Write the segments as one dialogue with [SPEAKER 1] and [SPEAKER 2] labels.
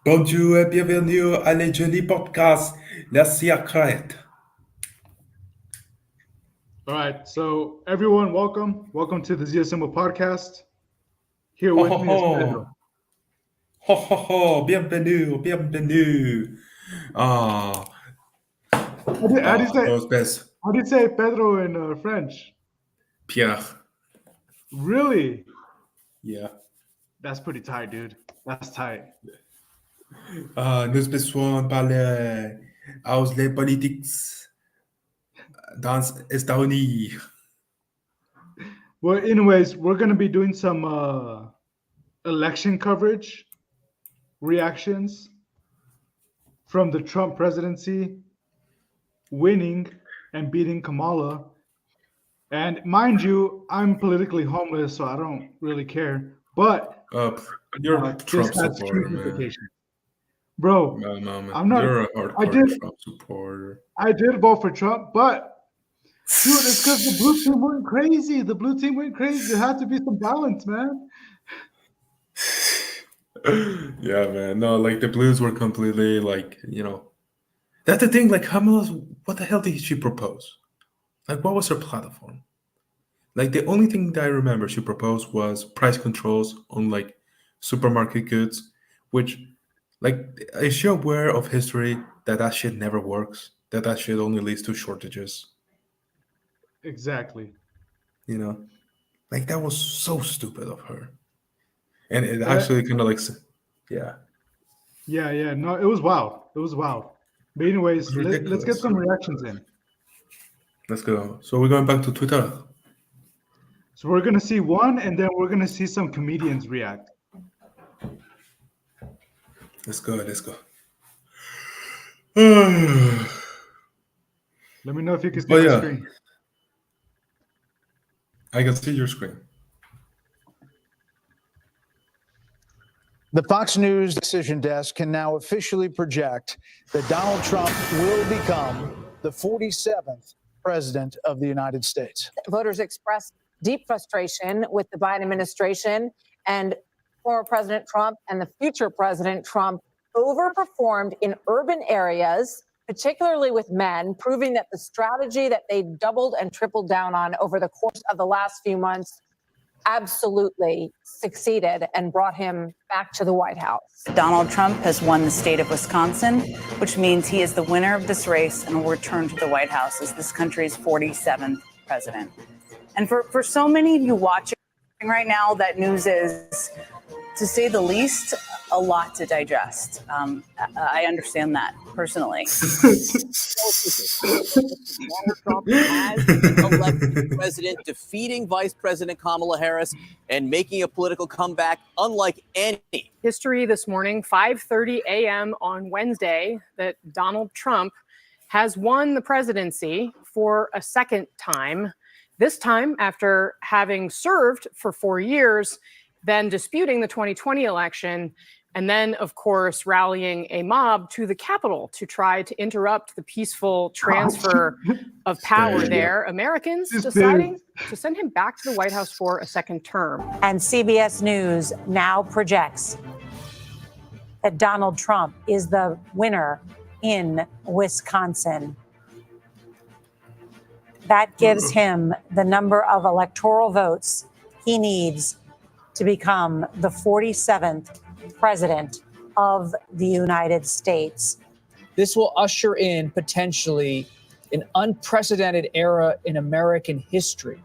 [SPEAKER 1] Bonjour et bienvenue à les jolis podcasts La Secrète.
[SPEAKER 2] All right, so everyone, welcome. Welcome to the Zia Symbol podcast. Here
[SPEAKER 1] Ho
[SPEAKER 2] with
[SPEAKER 1] ho
[SPEAKER 2] me is Pedro.
[SPEAKER 1] ho. Ho ho ho. Bienvenue, bienvenue. Ah,
[SPEAKER 2] How do you say
[SPEAKER 1] those best.
[SPEAKER 2] Pedro in French?
[SPEAKER 1] Pierre.
[SPEAKER 2] Really?
[SPEAKER 1] Yeah.
[SPEAKER 2] That's pretty tight, dude. That's tight.
[SPEAKER 1] Nous besoin parler aus les politiques dans Estonie.
[SPEAKER 2] Well, anyways, we're gonna be doing some election coverage, reactions from the Trump presidency, winning and beating Kamala. And mind you, I'm politically homeless, so I don't really care. But
[SPEAKER 1] Uh, you're a
[SPEAKER 2] this
[SPEAKER 1] Trump
[SPEAKER 2] has
[SPEAKER 1] supporter,
[SPEAKER 2] huge
[SPEAKER 1] man.
[SPEAKER 2] implications. Bro,
[SPEAKER 1] No, no, man.
[SPEAKER 2] I'm not.
[SPEAKER 1] You're a
[SPEAKER 2] I
[SPEAKER 1] hardcore
[SPEAKER 2] did.
[SPEAKER 1] Trump supporter.
[SPEAKER 2] I did vote for Trump, but dude, it's because the blue team went crazy. The blue team went crazy. There had to be some balance, man.
[SPEAKER 1] Yeah, man. No, like the Blues were completely that's the thing. Like Kamala's, what the hell did she propose? Like, what was her platform? Like, the only thing that I remember she proposed was price controls on like supermarket goods, which, like, is she aware of history that shit never works? That shit only leads to shortages.
[SPEAKER 2] Exactly.
[SPEAKER 1] You know, like that was so stupid of her, and it
[SPEAKER 2] Uh,
[SPEAKER 1] actually kind of like, yeah,
[SPEAKER 2] yeah. No, it was wild. It was wild. But anyways, let's get
[SPEAKER 1] ridiculous,
[SPEAKER 2] some reactions
[SPEAKER 1] ridiculous.
[SPEAKER 2] in.
[SPEAKER 1] Let's go. So we're going back to Twitter.
[SPEAKER 2] So we're gonna see one, and then we're gonna see some comedians react.
[SPEAKER 1] Let's go. Let's go.
[SPEAKER 2] Let me know if you can see
[SPEAKER 1] But
[SPEAKER 2] my
[SPEAKER 1] yeah,
[SPEAKER 2] screen.
[SPEAKER 1] I can see your screen.
[SPEAKER 3] The Fox News decision desk can now officially project that Donald Trump will become the 47th president of the United States.
[SPEAKER 4] Voters expressed deep frustration with the Biden administration, and former President Trump and the future President Trump overperformed in urban areas, particularly with men, proving that the strategy that they doubled and tripled down on over the course of the last few months absolutely succeeded and brought him back to the White House.
[SPEAKER 5] Donald Trump has won the state of Wisconsin, which means he is the winner of this race and will return to the White House as this country's 47th president. And for so many of you watching right now, that news is, to say the least, a lot to digest. I understand that personally.
[SPEAKER 6] Donald Trump has been elected president, defeating Vice President Kamala Harris and making a political comeback unlike any.
[SPEAKER 7] History this morning, 5:30 a.m. on Wednesday, that Donald Trump has won the presidency for a second time, this time after having served for 4 years, then disputing the 2020 election, and then, of course, rallying a mob to the Capitol to try to interrupt the peaceful transfer of power there. Americans deciding to send him back to the White House for a second term.
[SPEAKER 4] And CBS News now projects that Donald Trump is the winner in Wisconsin. That gives him the number of electoral votes he needs to become the 47th president of the United States.
[SPEAKER 8] This will usher in potentially an unprecedented era in American history,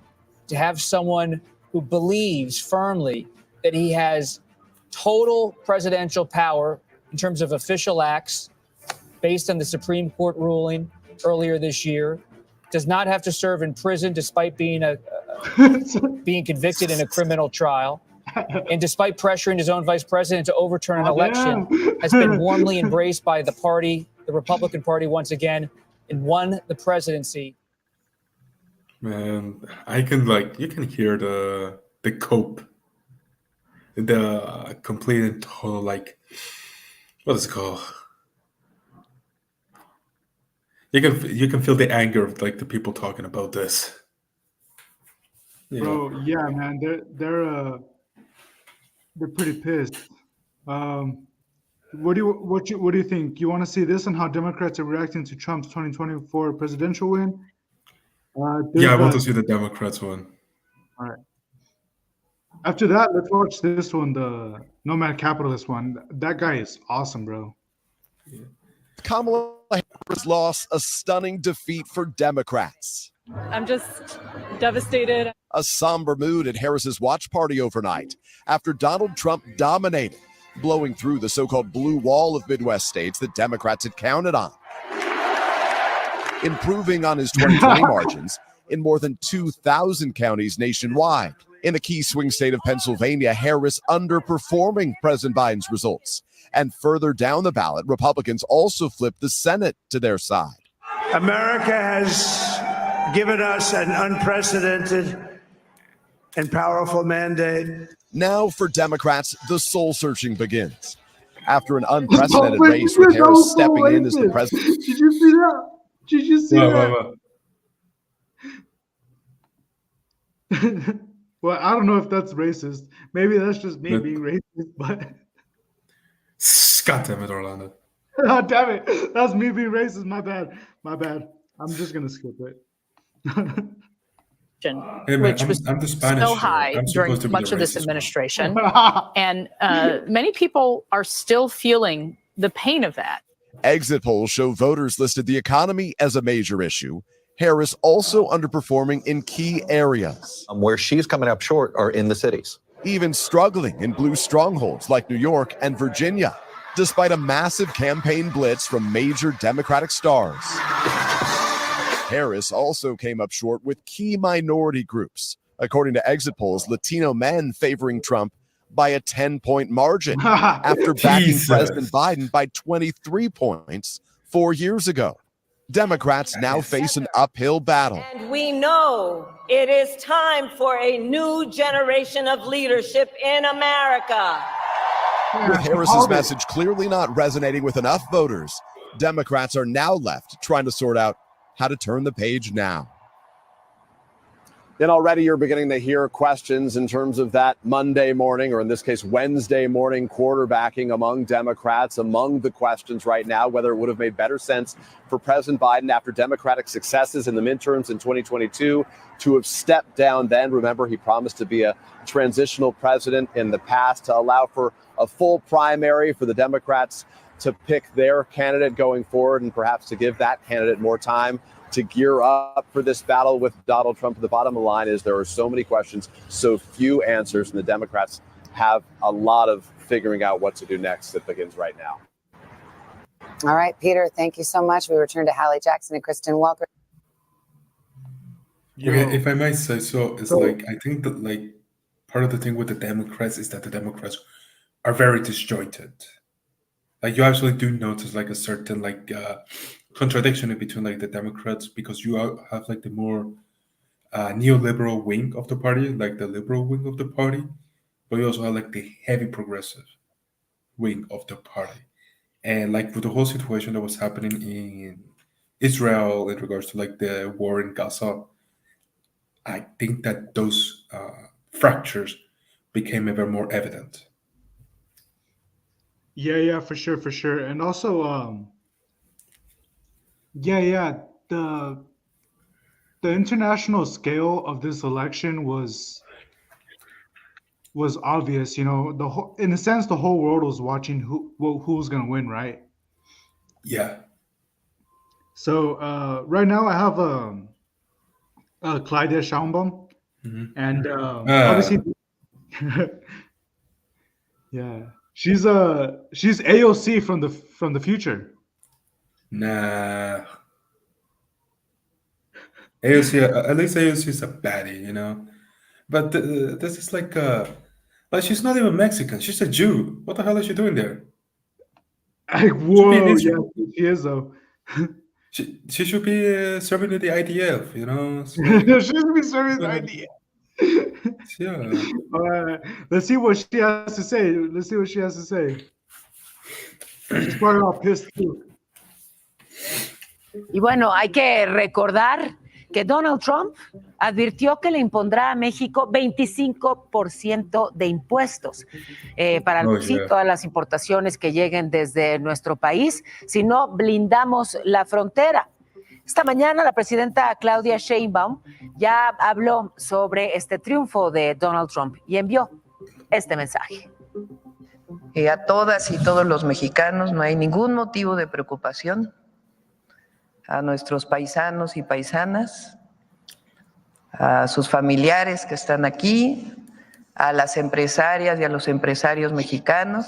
[SPEAKER 8] to have someone who believes firmly that he has total presidential power in terms of official acts based on the Supreme Court ruling earlier this year, does not have to serve in prison despite being convicted in a criminal trial, and despite pressuring his own vice president to overturn an election, has been warmly embraced by the party, the Republican Party, once again, and won the presidency.
[SPEAKER 1] Man, you can hear the cope, the complete and total, like, what is it called? You can feel the anger of like the people talking about this.
[SPEAKER 2] Bro, yeah, man, they're pretty pissed. What do you think? You want to see this and how Democrats are reacting to Trump's 2024 presidential win?
[SPEAKER 1] Yeah, I want to see the Democrats one.
[SPEAKER 2] All right. After that, let's watch this one, the Nomad Capitalist one. That guy is awesome, bro.
[SPEAKER 9] Kamala Harris lost a stunning defeat for Democrats.
[SPEAKER 10] I'm just devastated.
[SPEAKER 9] A somber mood at Harris's watch party overnight after Donald Trump dominated, blowing through the so-called blue wall of Midwest states that Democrats had counted on, improving on his 2020 margins in more than 2,000 counties nationwide. In a key swing state of Pennsylvania, Harris underperforming President Biden's results. And further down the ballot, Republicans also flipped the Senate to their side.
[SPEAKER 11] America has given us an unprecedented and powerful mandate.
[SPEAKER 9] Now for Democrats, the soul-searching begins. After an unprecedented race with Harris stepping in as the president.
[SPEAKER 2] Did you see that? Did you see that? Well, I don't know if that's racist. Maybe that's just me being racist, but
[SPEAKER 1] God damn it, Orlando.
[SPEAKER 2] oh, damn it. That's me being racist. My bad. My bad. I'm just going to skip it.
[SPEAKER 1] Hey, man,
[SPEAKER 10] which was
[SPEAKER 1] I'm the Spanish
[SPEAKER 10] so high
[SPEAKER 1] I'm
[SPEAKER 10] during
[SPEAKER 1] supposed to be
[SPEAKER 10] much
[SPEAKER 1] the
[SPEAKER 10] of this
[SPEAKER 1] racist
[SPEAKER 10] administration. And many people are still feeling the pain of that.
[SPEAKER 9] Exit polls show voters listed the economy as a major issue. Harris also underperforming in key areas.
[SPEAKER 12] Where she's coming up short are in the cities.
[SPEAKER 9] Even struggling in blue strongholds like New York and Virginia, despite a massive campaign blitz from major Democratic stars. Harris also came up short with key minority groups. According to exit polls, Latino men favoring Trump by a 10-point margin after backing
[SPEAKER 1] Jesus.
[SPEAKER 9] President Biden by 23 points 4 years ago. Democrats now face an uphill battle.
[SPEAKER 13] And we know it is time for a new generation of leadership in America.
[SPEAKER 9] With Harris's message clearly not resonating with enough voters, Democrats are now left trying to sort out how to turn the page now. Then already you're beginning to hear questions in terms of that Monday morning, or in this case, Wednesday morning quarterbacking among Democrats. Among the questions right now, whether it would have made better sense for President Biden after Democratic successes in the midterms in 2022 to have stepped down then. Remember, he promised to be a transitional president in the past to allow for a full primary for the Democrats to pick their candidate going forward and perhaps to give that candidate more time to gear up for this battle with Donald Trump. The bottom line is there are so many questions, so few answers, and the Democrats have a lot of figuring out what to do next that begins right now.
[SPEAKER 14] All right, Peter, thank you so much. We return to Hallie Jackson and Kristen Walker.
[SPEAKER 1] Okay, if I might say so, it's like I think that like part of the thing with the Democrats is that the Democrats are very disjointed. Like you actually do notice like a certain like contradiction in between like the Democrats, because you have like the more neoliberal wing of the party, like the liberal wing of the party, but you also have like the heavy progressive wing of the party. And like with the whole situation that was happening in Israel in regards to like the war in Gaza, I think that those fractures became ever more evident.
[SPEAKER 2] Yeah, for sure. And also, the international scale of this election was obvious. You know, in a sense, the whole world was watching who's gonna win, right?
[SPEAKER 1] Yeah.
[SPEAKER 2] So right now I have Clyde Schaumbaum, and obviously, yeah, she's AOC from the future.
[SPEAKER 1] Nah. AOC, at least AOC is a baddie, you know. But this is like she's not even Mexican. She's a Jew. What the hell is she doing there?
[SPEAKER 2] Whoa, yeah, she is though.
[SPEAKER 1] She should be serving in the IDF, you know. So,
[SPEAKER 2] she should be serving the IDF.
[SPEAKER 1] Yeah.
[SPEAKER 2] Let's see what she has to say. She's probably all pissed too.
[SPEAKER 15] Y bueno, hay que recordar que Donald Trump advirtió que le impondrá a México 25% de impuestos para todas las importaciones que lleguen desde nuestro país, si no blindamos la frontera. Esta mañana la presidenta Claudia Sheinbaum ya habló sobre este triunfo de Donald Trump y envió este mensaje.
[SPEAKER 16] A todas y todos los mexicanos no hay ningún motivo de preocupación. A nuestros paisanos y paisanas, a sus familiares que están aquí, a las empresarias y a los empresarios mexicanos,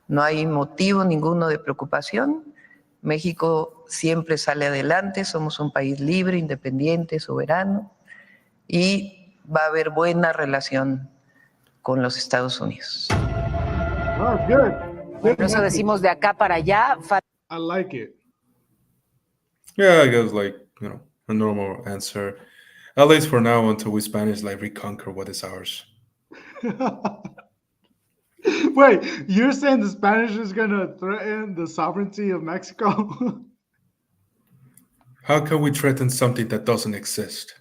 [SPEAKER 16] no hay motivo ninguno de preocupación. México siempre sale adelante, somos un país libre, independiente, soberano, y va a haber buena relación con los Estados Unidos.
[SPEAKER 15] Por eso decimos de acá para allá.
[SPEAKER 2] I like it.
[SPEAKER 1] Yeah, I guess like, a normal answer. At least for now, until we Spanish like reconquer what is ours.
[SPEAKER 2] Wait, you're saying the Spanish is gonna threaten the sovereignty of Mexico?
[SPEAKER 1] How can we threaten something that doesn't exist?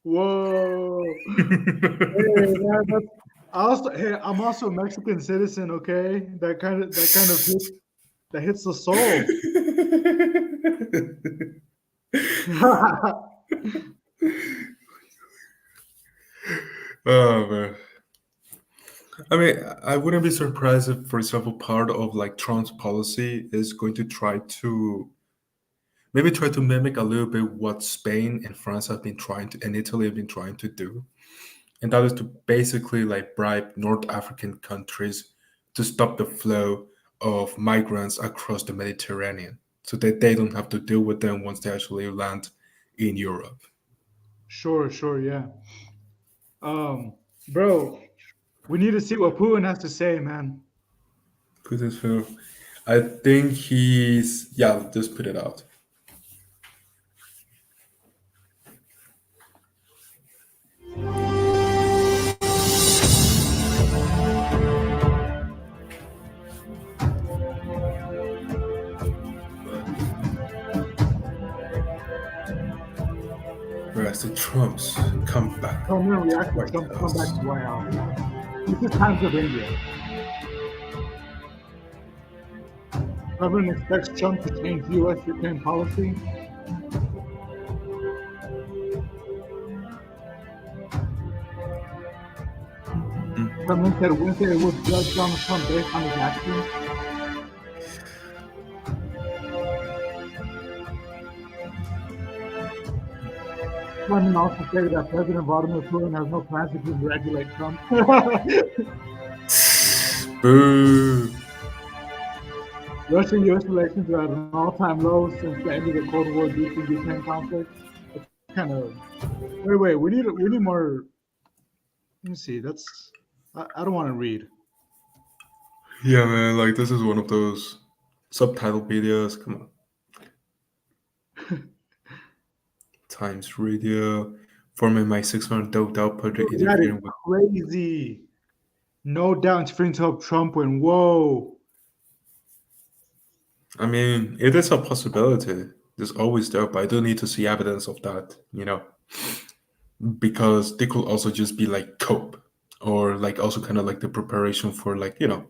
[SPEAKER 2] Whoa. Hey, man, I'm also a Mexican citizen, okay? That kind of hits the soul.
[SPEAKER 1] Oh man. I mean, I wouldn't be surprised if, for example, part of like Trump's policy is going to try to mimic a little bit what Spain and France have been and Italy have been trying to do. And that is to basically like bribe North African countries to stop the flow of migrants across the Mediterranean so that they don't have to deal with them once they actually land in Europe.
[SPEAKER 2] Sure, yeah. Bro, we need to see what Putin has to say, man.
[SPEAKER 1] Putin's film. I think just put it out. Whereas the Trumps come back.
[SPEAKER 2] Oh no, we actually come back to White House. This is times of India. Government expects Trump to change U.S.-Ukraine policy. Someone said Wednesday it would judge Donald Trump based on his actions. Someone also said that President Vladimir Putin has no plans to congratulate Trump.
[SPEAKER 1] Boo.
[SPEAKER 2] Russia-U.S. relations are at an all-time low since the end of the Cold War due to the Ukraine conflict. It's kind of wait. We need more. Let me see. I don't want to read.
[SPEAKER 1] Yeah, man. Like this is one of those subtitle videos. Come on. Times Radio. Forming my 600 doped out project interfering with.
[SPEAKER 2] Crazy. No doubt interfering to help Trump win. Whoa.
[SPEAKER 1] I mean, it is a possibility. There's always there, but I do need to see evidence of that, because they could also just be like cope or like also kind of like the preparation for like, you know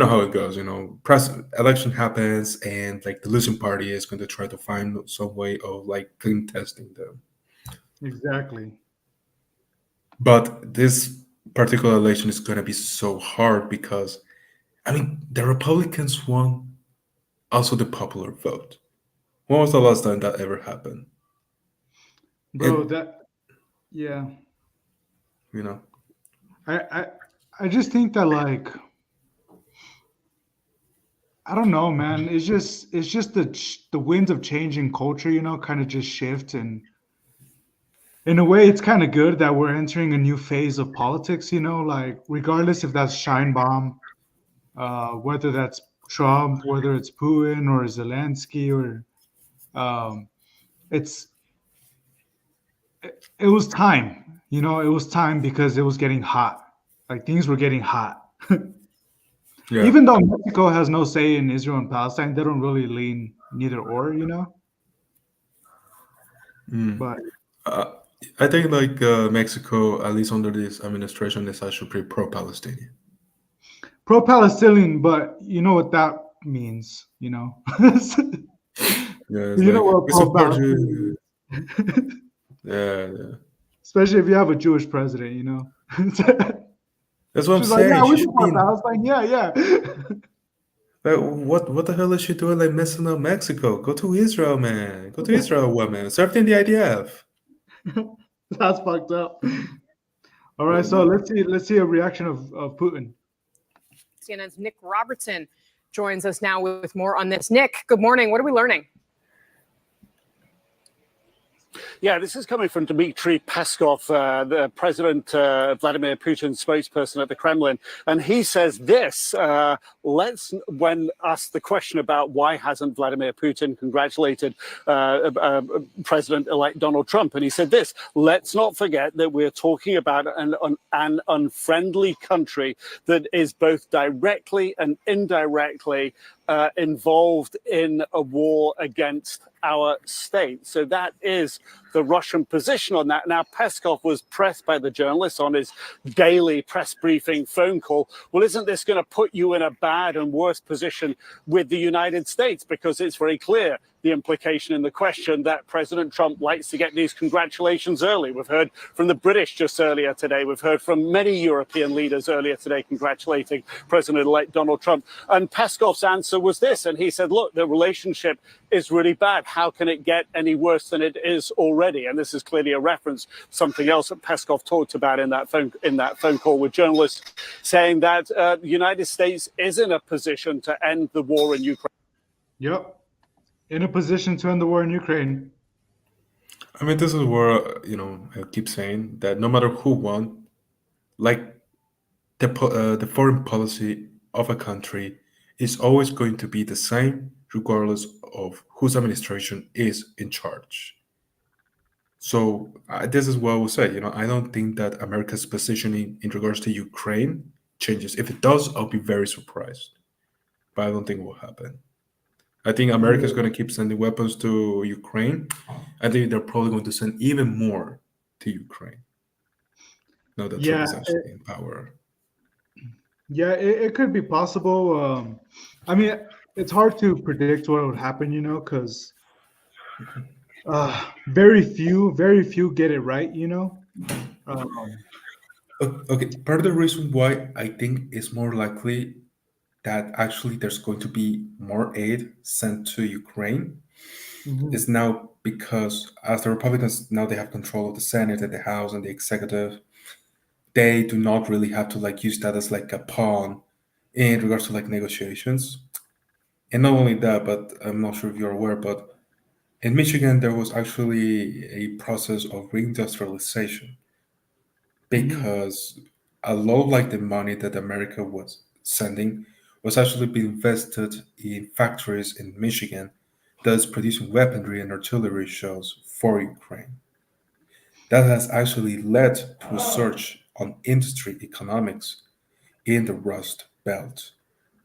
[SPEAKER 1] how it goes, election happens and like the losing party is going to try to find some way of like clean testing them.
[SPEAKER 2] Exactly.
[SPEAKER 1] But this particular election is going to be so hard because, I mean, the Republicans won also the popular vote. When was the last time that ever happened?
[SPEAKER 2] Bro, I just think that like I don't know, man. It's just the winds of changing culture, kind of just shift, and in a way, it's kind of good that we're entering a new phase of politics. Like regardless if that's Sheinbaum, whether that's Trump, whether it's Putin or Zelensky, or it was time. It was time because it was getting hot. Like things were getting hot. Yeah. Even though Mexico has no say in Israel and Palestine, they don't really lean neither or, But
[SPEAKER 1] Uh, I think like Mexico, at least under this administration, is actually pretty pro-Palestinian.
[SPEAKER 2] pro-Palestinian, but you know what that means, you know.
[SPEAKER 1] Yeah, it's
[SPEAKER 2] You know
[SPEAKER 1] like
[SPEAKER 2] what
[SPEAKER 1] we support
[SPEAKER 2] pro-Palestinian
[SPEAKER 1] you. Yeah, yeah.
[SPEAKER 2] especially if you have a Jewish president, you know.
[SPEAKER 1] That's what I'm
[SPEAKER 2] She's like, yeah,
[SPEAKER 1] saying.
[SPEAKER 2] we
[SPEAKER 1] She should be.
[SPEAKER 2] support Palestine. Yeah, yeah.
[SPEAKER 1] Like, what the hell is she doing? Like messing up Mexico? Go to Israel, man. Go to Israel, woman. Serve in the IDF.
[SPEAKER 2] That's fucked up. All right, so let's see a reaction of Putin.
[SPEAKER 7] CNN's Nick Robertson joins us now with more on this. Nick, good morning. What are we learning?
[SPEAKER 17] Yeah, this is coming from Dmitry Peskov, the President Vladimir Putin's spokesperson at the Kremlin. And he says this, when asked the question about why hasn't Vladimir Putin congratulated President-elect Donald Trump. And he said this, let's not forget that we're talking about an unfriendly country that is both directly and indirectly involved in a war against our state. So that is the Russian position on that. Now, Peskov was pressed by the journalists on his daily press briefing phone call. Well, isn't this going to put you in a bad and worse position with the United States? Because it's very clear, the implication in the question, that President Trump likes to get these congratulations early. We've heard from the British just earlier today. We've heard from many European leaders earlier today congratulating President-elect Donald Trump. And Peskov's answer was this, and he said, look, the relationship is really bad. How can it get any worse than it is already? And this is clearly a reference to something else that Peskov talked about in that phone call with journalists, saying that the United States is in a position to end the war in Ukraine.
[SPEAKER 2] Yep. In a position to end the war in Ukraine.
[SPEAKER 1] I mean, this is where, I keep saying that no matter who won, like the foreign policy of a country is always going to be the same, regardless of whose administration is in charge. So this is what I will say. I don't think that America's positioning in regards to Ukraine changes. If it does, I'll be very surprised. But I don't think it will happen. I think America is going to keep sending weapons to Ukraine. I think they're probably going to send even more to Ukraine. Now that Trump is actually in power.
[SPEAKER 2] Yeah, it could be possible. I mean, it's hard to predict what would happen, because very few get it right,
[SPEAKER 1] Okay, part of the reason why I think it's more likely that actually there's going to be more aid sent to Ukraine is now because as the Republicans now they have control of the Senate and the House and the executive, they do not really have to use that as a pawn in regards to negotiations. And not only that, but I'm not sure if you're aware, but in Michigan there was actually a process of reindustrialization because a lot the money that America was sending was actually being invested in factories in Michigan that's producing weaponry and artillery shells for Ukraine. That has actually led to a surge on industry economics in the Rust Belt,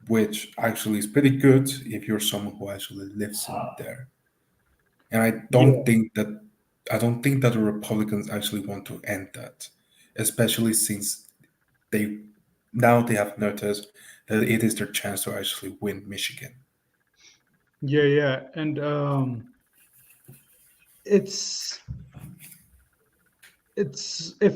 [SPEAKER 1] which actually is pretty good if you're someone who actually lives in there. And I don't think that the Republicans actually want to end that, especially since they have noticed that it is their chance to actually win Michigan.
[SPEAKER 2] Yeah, and it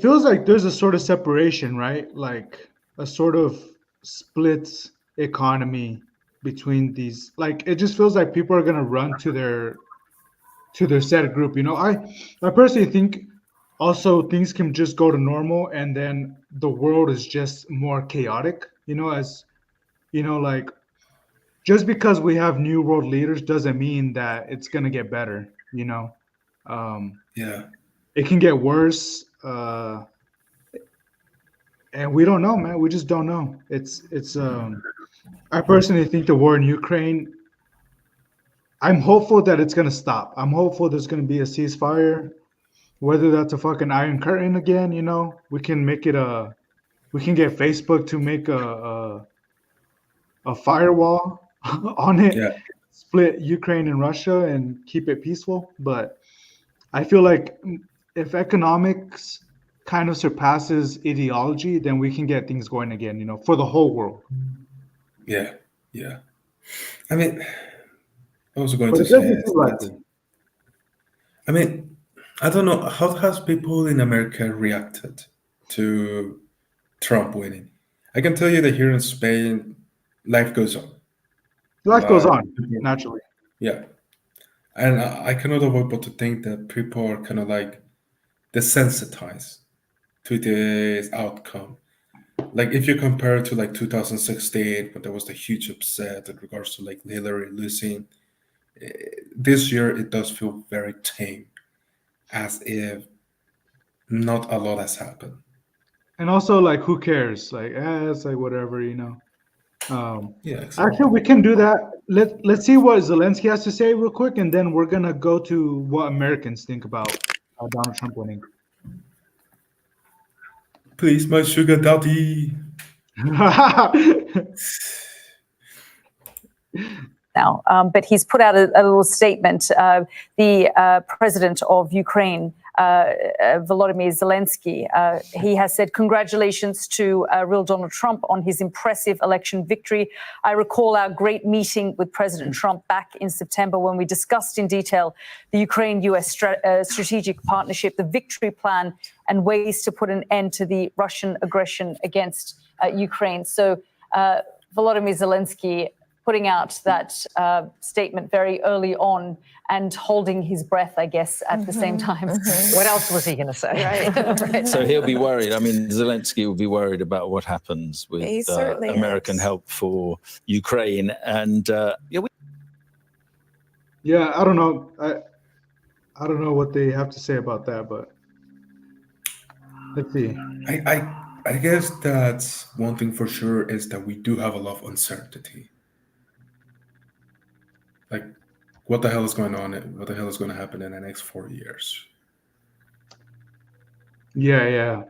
[SPEAKER 2] feels like there's a sort of separation, right? Like a sort of split economy between these. It just feels like people are gonna run to their set group. I personally think also things can just go to normal and then the world is just more chaotic. Just because we have new world leaders doesn't mean that it's gonna get better.
[SPEAKER 1] Yeah.
[SPEAKER 2] It can get worse, and we don't know, man. We just don't know. I personally think the war in Ukraine, I'm hopeful that it's gonna stop. I'm hopeful there's gonna be a ceasefire, whether that's a fucking iron curtain again. We can make it we can get Facebook to make a firewall on it, split Ukraine and Russia, and keep it peaceful. But I feel like if economics kind of surpasses ideology, then we can get things going again, for the whole world.
[SPEAKER 1] Yeah, yeah. I mean, I was going
[SPEAKER 2] But
[SPEAKER 1] to
[SPEAKER 2] it
[SPEAKER 1] say
[SPEAKER 2] doesn't
[SPEAKER 1] is
[SPEAKER 2] seem like
[SPEAKER 1] that
[SPEAKER 2] it.
[SPEAKER 1] I mean, I don't know how has people in America reacted to Trump winning. I can tell you that here in Spain, life goes on.
[SPEAKER 2] Life goes
[SPEAKER 1] Like,
[SPEAKER 2] on, naturally.
[SPEAKER 1] yeah, and I cannot avoid but to think that people are kind of like desensitized to this outcome. Like if you compare it to like 2016, when there was the huge upset in regards to like Hillary losing, this year it does feel very tame, as if not a lot has happened.
[SPEAKER 2] And also, like, who cares? Like, it's like whatever,
[SPEAKER 1] Yeah, exactly.
[SPEAKER 2] Actually, we can do that. Let's see what Zelensky has to say real quick, and then we're gonna go to what Americans think about Donald Trump winning.
[SPEAKER 1] Please, my sugar daddy.
[SPEAKER 18] Now, but he's put out a little statement. The president of Ukraine, Volodymyr Zelensky, he has said, congratulations to real Donald Trump on his impressive election victory. I recall our great meeting with President Trump back in September when we discussed in detail the Ukraine-US strategic partnership, the victory plan, and ways to put an end to the Russian aggression against Ukraine. So Volodymyr Zelensky putting out that statement very early on and holding his breath, I guess, at the same time.
[SPEAKER 15] What else was he going to say?
[SPEAKER 18] Right.
[SPEAKER 19] So he'll be worried. I mean, Zelensky will be worried about what happens with
[SPEAKER 15] He certainly
[SPEAKER 19] American
[SPEAKER 15] is.
[SPEAKER 19] help for Ukraine. And
[SPEAKER 2] Yeah, I don't know. I don't know what they have to say about that, but let's see.
[SPEAKER 1] I guess that's one thing for sure is that we do have a lot of uncertainty. Like, what the hell is going on? What the hell is going to happen in the next 4 years?
[SPEAKER 2] Yeah.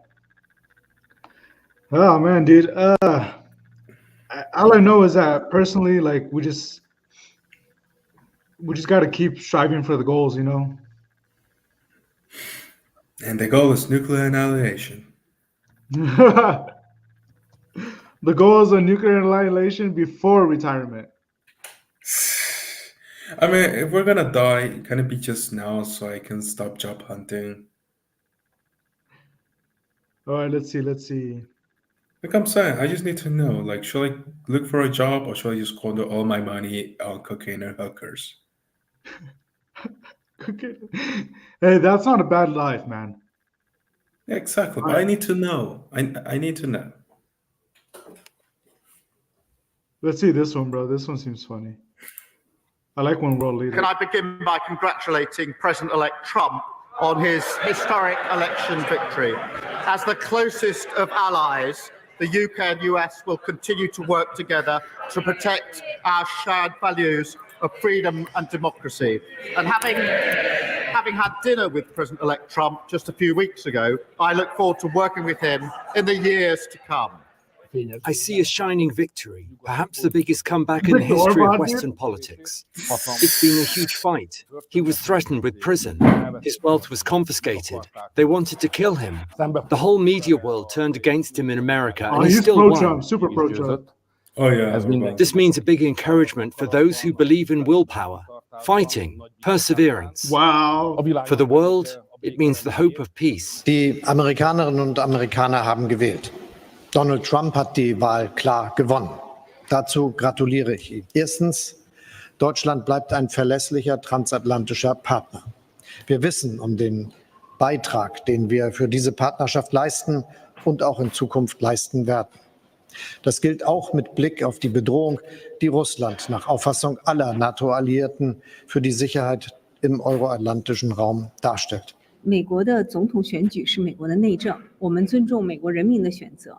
[SPEAKER 2] Oh man, dude. All I know is that personally, like, we just got to keep striving for the goals,
[SPEAKER 1] And the goal is nuclear annihilation.
[SPEAKER 2] The goal is a nuclear annihilation before retirement.
[SPEAKER 1] I mean, if we're gonna die, can it be just now so I can stop job hunting?
[SPEAKER 2] All right, let's see.
[SPEAKER 1] Like I'm saying, I just need to know. Like, should I look for a job or should I just squander all my money on cocaine and hookers?
[SPEAKER 2] Hey, that's not a bad life, man.
[SPEAKER 1] Yeah, exactly. But I need to know. I need to know.
[SPEAKER 2] Let's see this one, bro. This one seems funny. I like when world leaders.
[SPEAKER 20] Can I begin by congratulating President-elect Trump on his historic election victory? As the closest of allies, the UK and US will continue to work together to protect our shared values of freedom and democracy. And having had dinner with President-elect Trump just a few weeks ago, I look forward to working with him in the years to come.
[SPEAKER 21] I see a shining victory, perhaps the biggest comeback in the history of Western politics. It's been a huge fight. He was threatened with prison. His wealth was confiscated. They wanted to kill him. The whole media world turned against him in America, and he
[SPEAKER 2] he's
[SPEAKER 21] still won.
[SPEAKER 2] pro-Trump, super pro-Trump.
[SPEAKER 1] Oh, yeah.
[SPEAKER 21] This means a big encouragement for those who believe in willpower, fighting, perseverance.
[SPEAKER 2] Wow.
[SPEAKER 21] For the world, it means the hope of peace.
[SPEAKER 3] Die Amerikanerinnen und Amerikaner haben gewählt. Donald Trump hat die Wahl klar gewonnen. Dazu gratuliere ich ihm. Erstens, Deutschland bleibt ein verlässlicher transatlantischer Partner. Wir wissen um den Beitrag, den wir für diese Partnerschaft leisten und auch in Zukunft leisten werden. Das gilt auch mit Blick auf die Bedrohung, die Russland nach Auffassung aller NATO-Alliierten für die Sicherheit im euroatlantischen Raum darstellt.
[SPEAKER 22] 美国的总统选举是美国的内政，我们尊重美国人民的选择。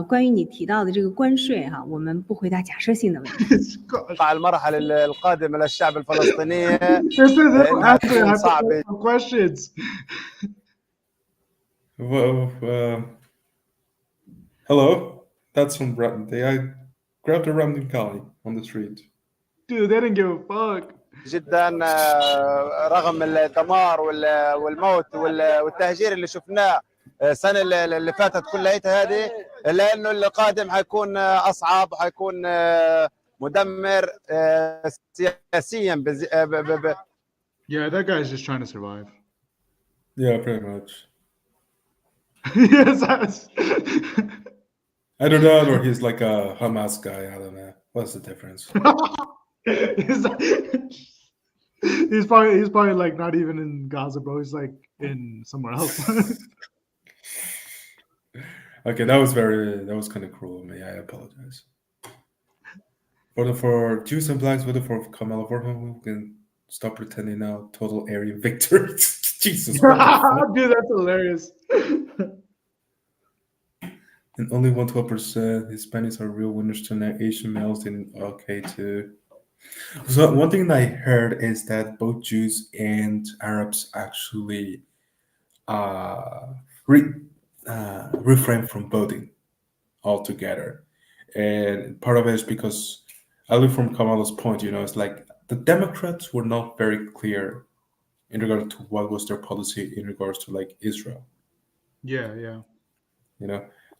[SPEAKER 22] 关于你提到的这个关税哈，我们不回答假设性的问题。
[SPEAKER 23] المرحلة القادمة للشعب الفلسطيني
[SPEAKER 2] questions.
[SPEAKER 1] Well, hello. That's from Bratton. I grabbed a random guy on the street.
[SPEAKER 2] Dude, they didn't give a fuck.
[SPEAKER 23] جدا رغم الدمار والموت والتهجير اللي شفناه السنه اللي فاتت كلها هذه، الا انه اللي قادم حيكون اصعب، حيكون مدمر سياسيا
[SPEAKER 2] Yeah, that guy's just trying to survive.
[SPEAKER 1] Yeah, pretty much.
[SPEAKER 2] Yes,
[SPEAKER 1] I don't know, or he's like a Hamas guy. I don't know. What's the difference?
[SPEAKER 2] he's probably like not even in Gaza, bro. He's like in somewhere else.
[SPEAKER 1] Okay, that was kind of cruel of me. I apologize. For Jews and blacks, voted for Kamala Harris. Who can stop pretending now? Total Aryan victory. Jesus, what the fuck?
[SPEAKER 2] Dude, that's hilarious.
[SPEAKER 1] And only 1-12% Hispanics are real winners tonight. Asian males didn't okay too. So one thing that I heard is that both Jews and Arabs actually refrain from voting altogether, and part of it is because I look from Kamala's point. It's like the Democrats were not very clear in regard to what was their policy in regards to like Israel.
[SPEAKER 2] Yeah, yeah.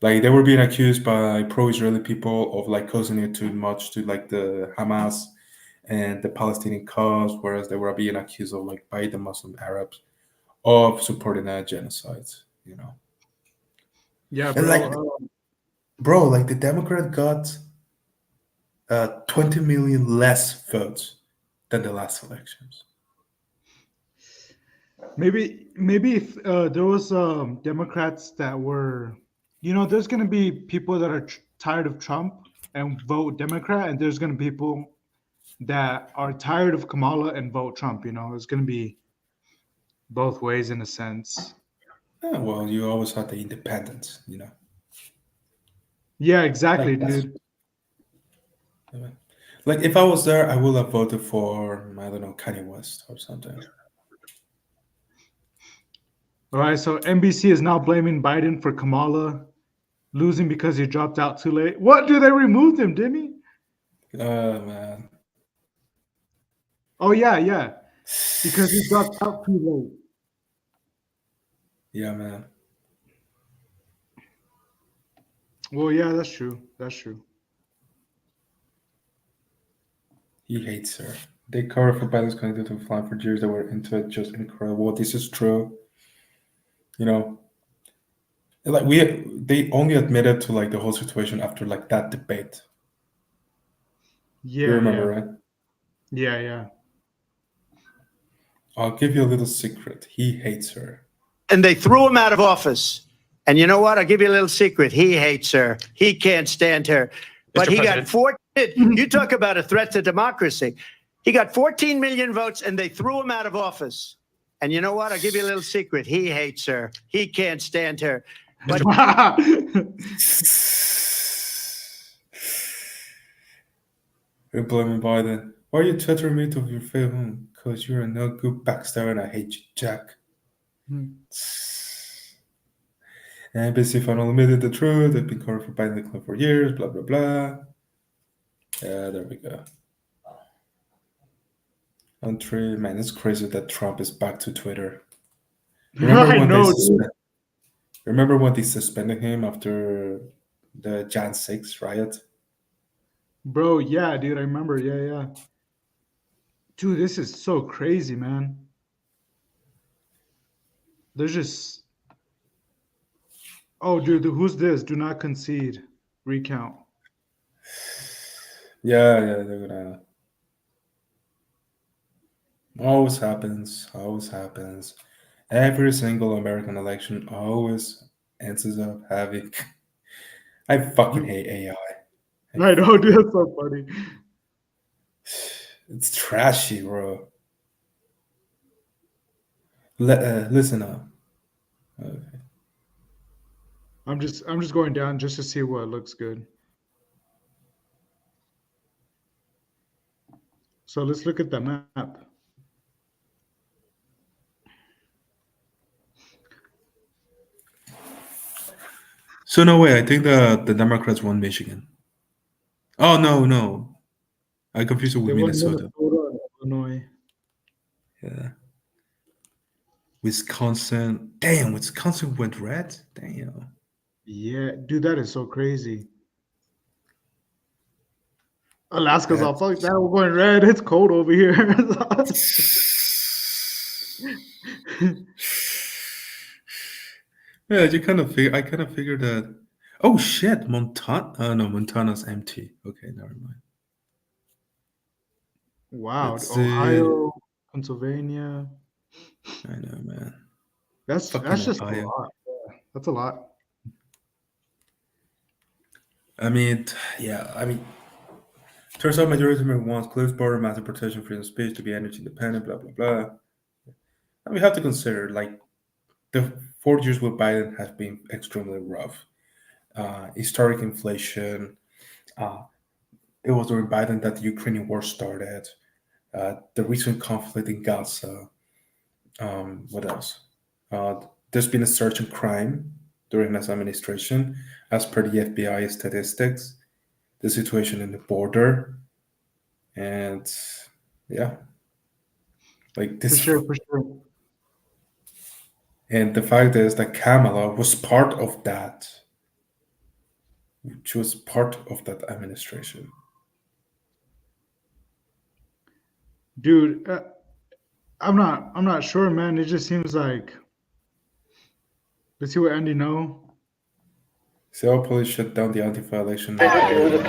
[SPEAKER 1] Like they were being accused by pro-Israeli people of like causing it too much to like the Hamas and the Palestinian cause, whereas they were being accused of like by the Muslim Arabs of supporting a genocide.
[SPEAKER 2] Yeah,
[SPEAKER 1] And
[SPEAKER 2] bro.
[SPEAKER 1] like, bro, like the Democrat got 20 million less votes than the last elections.
[SPEAKER 2] Maybe if there was Democrats that were, there's gonna be people that are tired of Trump and vote Democrat, and there's gonna be people that are tired of Kamala and vote Trump. It's gonna be both ways in a sense.
[SPEAKER 1] Yeah, well, you always have the independents.
[SPEAKER 2] Yeah, exactly,
[SPEAKER 1] Like,
[SPEAKER 2] dude.
[SPEAKER 1] Like if I was there, I would have voted for, I don't know, Kanye West or something.
[SPEAKER 2] All right, so NBC is now blaming Biden for Kamala losing because he dropped out too late. What? Dude, they removed him, didn't he?
[SPEAKER 1] Man.
[SPEAKER 2] Oh yeah, because he dropped out too late.
[SPEAKER 1] Yeah, man.
[SPEAKER 2] Well, yeah, that's true. That's true.
[SPEAKER 1] He hates her. They covered for Biden's connected to flying for years. They were into it. Just incredible. This is true. Like they only admitted to like the whole situation after like that debate.
[SPEAKER 2] Yeah,
[SPEAKER 1] you remember, right?
[SPEAKER 2] Yeah.
[SPEAKER 1] I'll give you a little secret. He hates her.
[SPEAKER 11] And they threw him out of office. And you know what? I'll give you a little secret. He hates her. He can't stand her. But he got 14. You talk about a threat to democracy. He got 14 million votes and they threw him out of office. And you know what? I'll give you a little secret. He hates her. He can't stand her. But
[SPEAKER 1] You're blaming Biden. Why are you twittering me to your face? Because you're a no good backstabber and I hate you, Jack. And NBC finally admitted the truth. They've been covered for Biden the Clinton for years, blah, blah, blah. Yeah, there we go. On three, man, it's crazy that Trump is back to Twitter. Remember when they suspended him after the Jan 6 riot?
[SPEAKER 2] Bro, yeah, dude, I remember. Yeah. Dude, this is so crazy, man. There's just... Oh, dude, who's this? Do not concede. Recount.
[SPEAKER 1] Yeah, they're gonna... Always happens. Every single American election always ends up having... I fucking hate AI.
[SPEAKER 2] I know, dude, that's so funny.
[SPEAKER 1] It's trashy, bro. Listen up. Okay.
[SPEAKER 2] I'm just going down just to see what looks good. So let's look at the map.
[SPEAKER 1] So no way, I think the Democrats won Michigan. Oh no, I confused it with Minnesota.
[SPEAKER 2] Illinois.
[SPEAKER 1] Yeah. Wisconsin. Damn, Wisconsin went red? Damn.
[SPEAKER 2] Yeah, dude, that is so crazy. Alaska's all fuck that. We're going red. It's cold over here.
[SPEAKER 1] Yeah, I kind of figured that. Oh shit, Montana. No, Montana's empty. Okay, never mind.
[SPEAKER 2] Wow,
[SPEAKER 1] Let's see.
[SPEAKER 2] Ohio, Pennsylvania.
[SPEAKER 1] I know, man.
[SPEAKER 2] That's
[SPEAKER 1] Fucking
[SPEAKER 2] just
[SPEAKER 1] Ohio.
[SPEAKER 2] a lot. Yeah, that's a lot.
[SPEAKER 1] I mean, turns out majority of Americans wants closed border, massive protection, freedom of speech, to be energy independent, blah blah blah. And we have to consider like the 4 years with Biden have been extremely rough. Historic inflation. It was during Biden that the Ukrainian war started. The recent conflict in Gaza. What else? There's been a surge in crime during his administration, as per the FBI statistics. The situation in the border, and yeah, like this.
[SPEAKER 2] For sure.
[SPEAKER 1] And the fact is that Kamala was part of that. She was part of that administration.
[SPEAKER 2] Dude, I'm not sure, man. It just seems like. Let's see what Andy know.
[SPEAKER 1] Seattle police shut down the Antifa election.
[SPEAKER 4] If you interfere with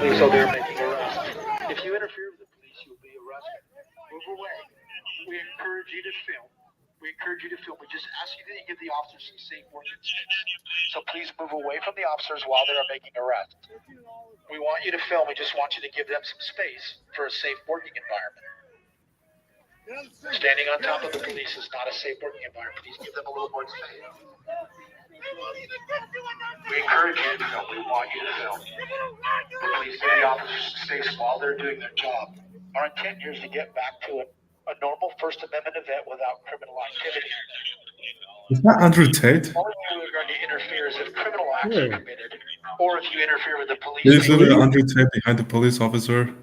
[SPEAKER 4] the police, you'll be arrested. Move away. We encourage you to film. We just ask you that you give the officers some safe working space. So please move away from the officers while they are making arrests. We want you to film. We just want you to give them some space for a safe working environment. Standing on top of the police is not a safe working environment. Please give them a little more space. We encourage you to film. We want you to film. But please give the officers space while they're doing their job. Our intent here is to get back to a normal First Amendment event without criminal activity.
[SPEAKER 1] Is that Andrew Tate?
[SPEAKER 4] All you are going to interfere is if criminal acts are committed, or if you interfere with the police.
[SPEAKER 1] Did you see the Andrew Tate behind the police officer?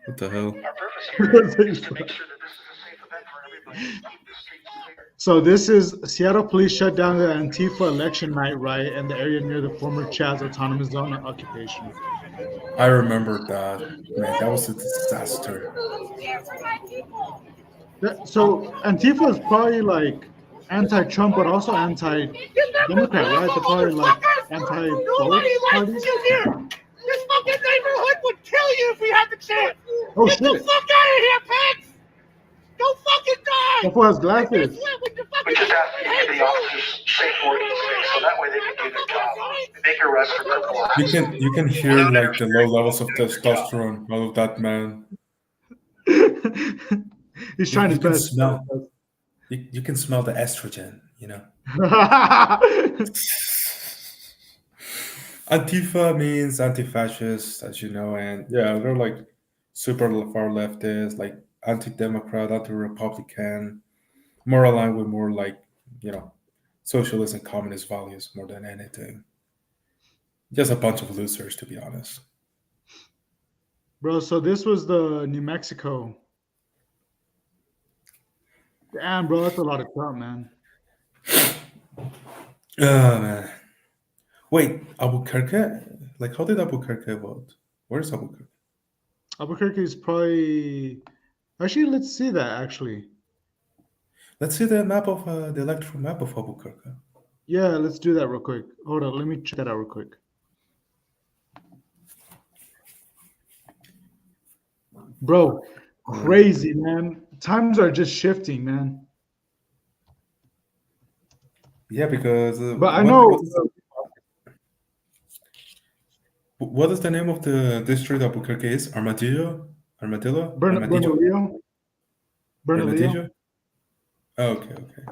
[SPEAKER 1] What the hell?
[SPEAKER 4] Our purpose here is to make sure that this is a safe event for everybody. Keep the streets clear.
[SPEAKER 2] So this is Seattle police shut down the Antifa election night riot in the area near the former Chad's autonomous zone occupation.
[SPEAKER 1] I remember that. Man, that was a disaster.
[SPEAKER 2] So Antifa is probably like anti-Trump, but also anti-Democrat, right? They're probably like anti-both parties.
[SPEAKER 4] This fucking neighborhood would kill you if we had the chance.
[SPEAKER 2] Oh,
[SPEAKER 4] Get
[SPEAKER 2] shit.
[SPEAKER 4] the fuck out of here, pigs! Go fucking die!
[SPEAKER 2] That fool has glasses.
[SPEAKER 4] We just have to give the officers safe working space so that way they can do their job. Make arrests for criminal acts.
[SPEAKER 1] You can hear like the low levels of testosterone out of that man.
[SPEAKER 2] He's trying his best.
[SPEAKER 1] You can smell the estrogen, you know. Antifa means anti-fascist, as you know, and yeah, they're like super far leftist, like anti-democrat, anti-republican, more aligned with more like, you know, socialist and communist values more than anything. Just a bunch of losers, to be honest.
[SPEAKER 2] Bro, so this was the New Mexico. Damn, bro, that's a lot of Trump, man.
[SPEAKER 1] Oh, man. Wait, Albuquerque? Like, how did Albuquerque vote? Where's Albuquerque?
[SPEAKER 2] Albuquerque is probably... Actually, let's see that, actually.
[SPEAKER 1] Let's see the map of the electoral map of Albuquerque.
[SPEAKER 2] Yeah, let's do that real quick. Hold on, let me check that out real quick. Bro, crazy, man. Times are just shifting, man.
[SPEAKER 1] Yeah, because...
[SPEAKER 2] but I know...
[SPEAKER 1] What is the name of the district Albuquerque is? Armadillo? Armadillo?
[SPEAKER 2] Bernalillo?
[SPEAKER 1] Bernalillo? Oh, okay, okay.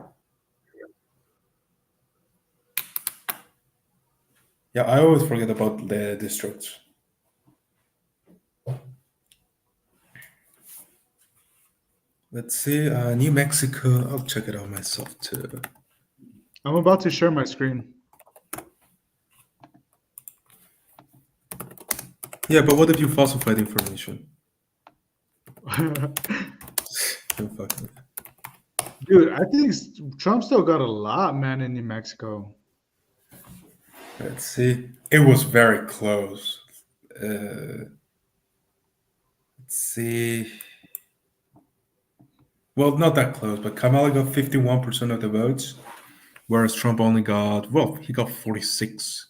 [SPEAKER 1] Yeah, I always forget about the districts. Let's see, New Mexico. I'll check it out myself too.
[SPEAKER 2] I'm about to share my screen.
[SPEAKER 1] Yeah, but what if you falsified information?
[SPEAKER 2] Dude, I think Trump still got a lot, man, in New Mexico.
[SPEAKER 1] Let's see. It was very close. Let's see. Well, not that close, but Kamala got 51% of the votes, whereas Trump only got, well, he got 46.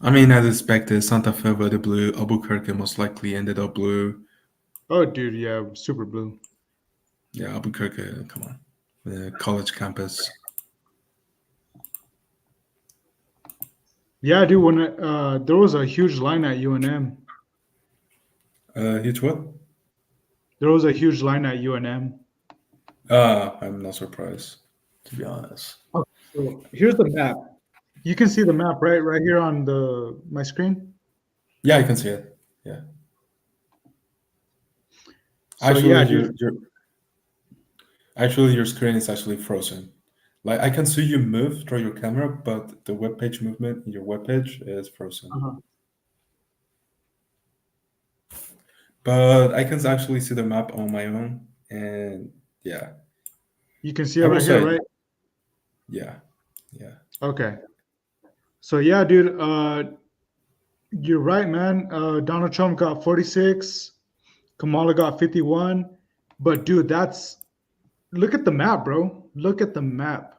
[SPEAKER 1] I mean, as expected, Santa Fe voted blue. Albuquerque most likely ended up blue.
[SPEAKER 2] Oh, dude, yeah, super blue.
[SPEAKER 1] Yeah, Albuquerque, come on. The college campus.
[SPEAKER 2] Yeah, dude, when there was a huge line at UNM.
[SPEAKER 1] Huge what?
[SPEAKER 2] There was a huge line at UNM.
[SPEAKER 1] I'm not surprised, to be honest.
[SPEAKER 2] Oh, so here's the map. You can see the map right here on my screen.
[SPEAKER 1] Yeah, I can see it. Yeah.
[SPEAKER 2] So,
[SPEAKER 1] Actually,
[SPEAKER 2] yeah, dude.
[SPEAKER 1] Your screen is actually frozen. Like I can see you move through your camera, but the web page movement in your web page is frozen. But I can actually see the map on my own, and yeah.
[SPEAKER 2] You can see it right here, right?
[SPEAKER 1] Yeah.
[SPEAKER 2] Okay. So yeah, dude, you're right, man. Donald Trump got 46, Kamala got 51. But dude, look at the map, bro. Look at the map.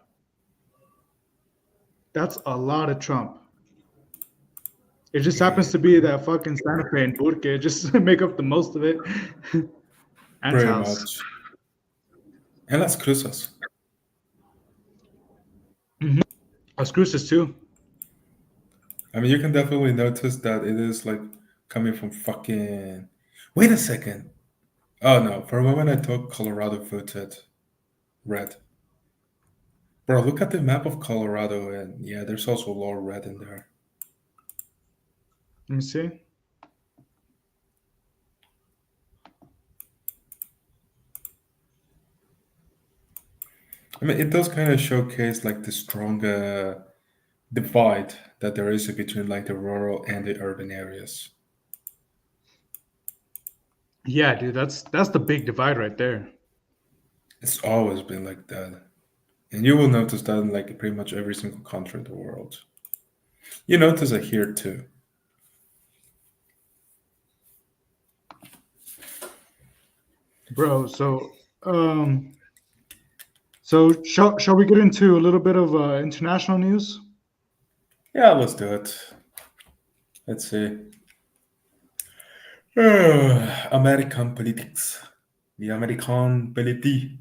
[SPEAKER 2] That's a lot of Trump. It just happens to be that fucking Santa Fe and Burke. Just make up the most of it. And
[SPEAKER 1] Pretty
[SPEAKER 2] house.
[SPEAKER 1] much. And Las Cruces.
[SPEAKER 2] Las Cruces too.
[SPEAKER 1] I mean, you can definitely notice that it is like coming from fucking. Wait a second. Oh no! For a moment, I thought Colorado voted red. Bro, look at the map of Colorado, and yeah, there's also a lot of red in there.
[SPEAKER 2] Let me see.
[SPEAKER 1] I mean, it does kind of showcase like the strong divide that there is between like the rural and the urban areas.
[SPEAKER 2] Yeah, dude, that's the big divide right there.
[SPEAKER 1] It's always been like that. And you will notice that in like pretty much every single country in the world. You notice it here too.
[SPEAKER 2] Bro, so shall we get into a little bit of international news?
[SPEAKER 1] Yeah, let's do it. Let's see. American politics. The American polity.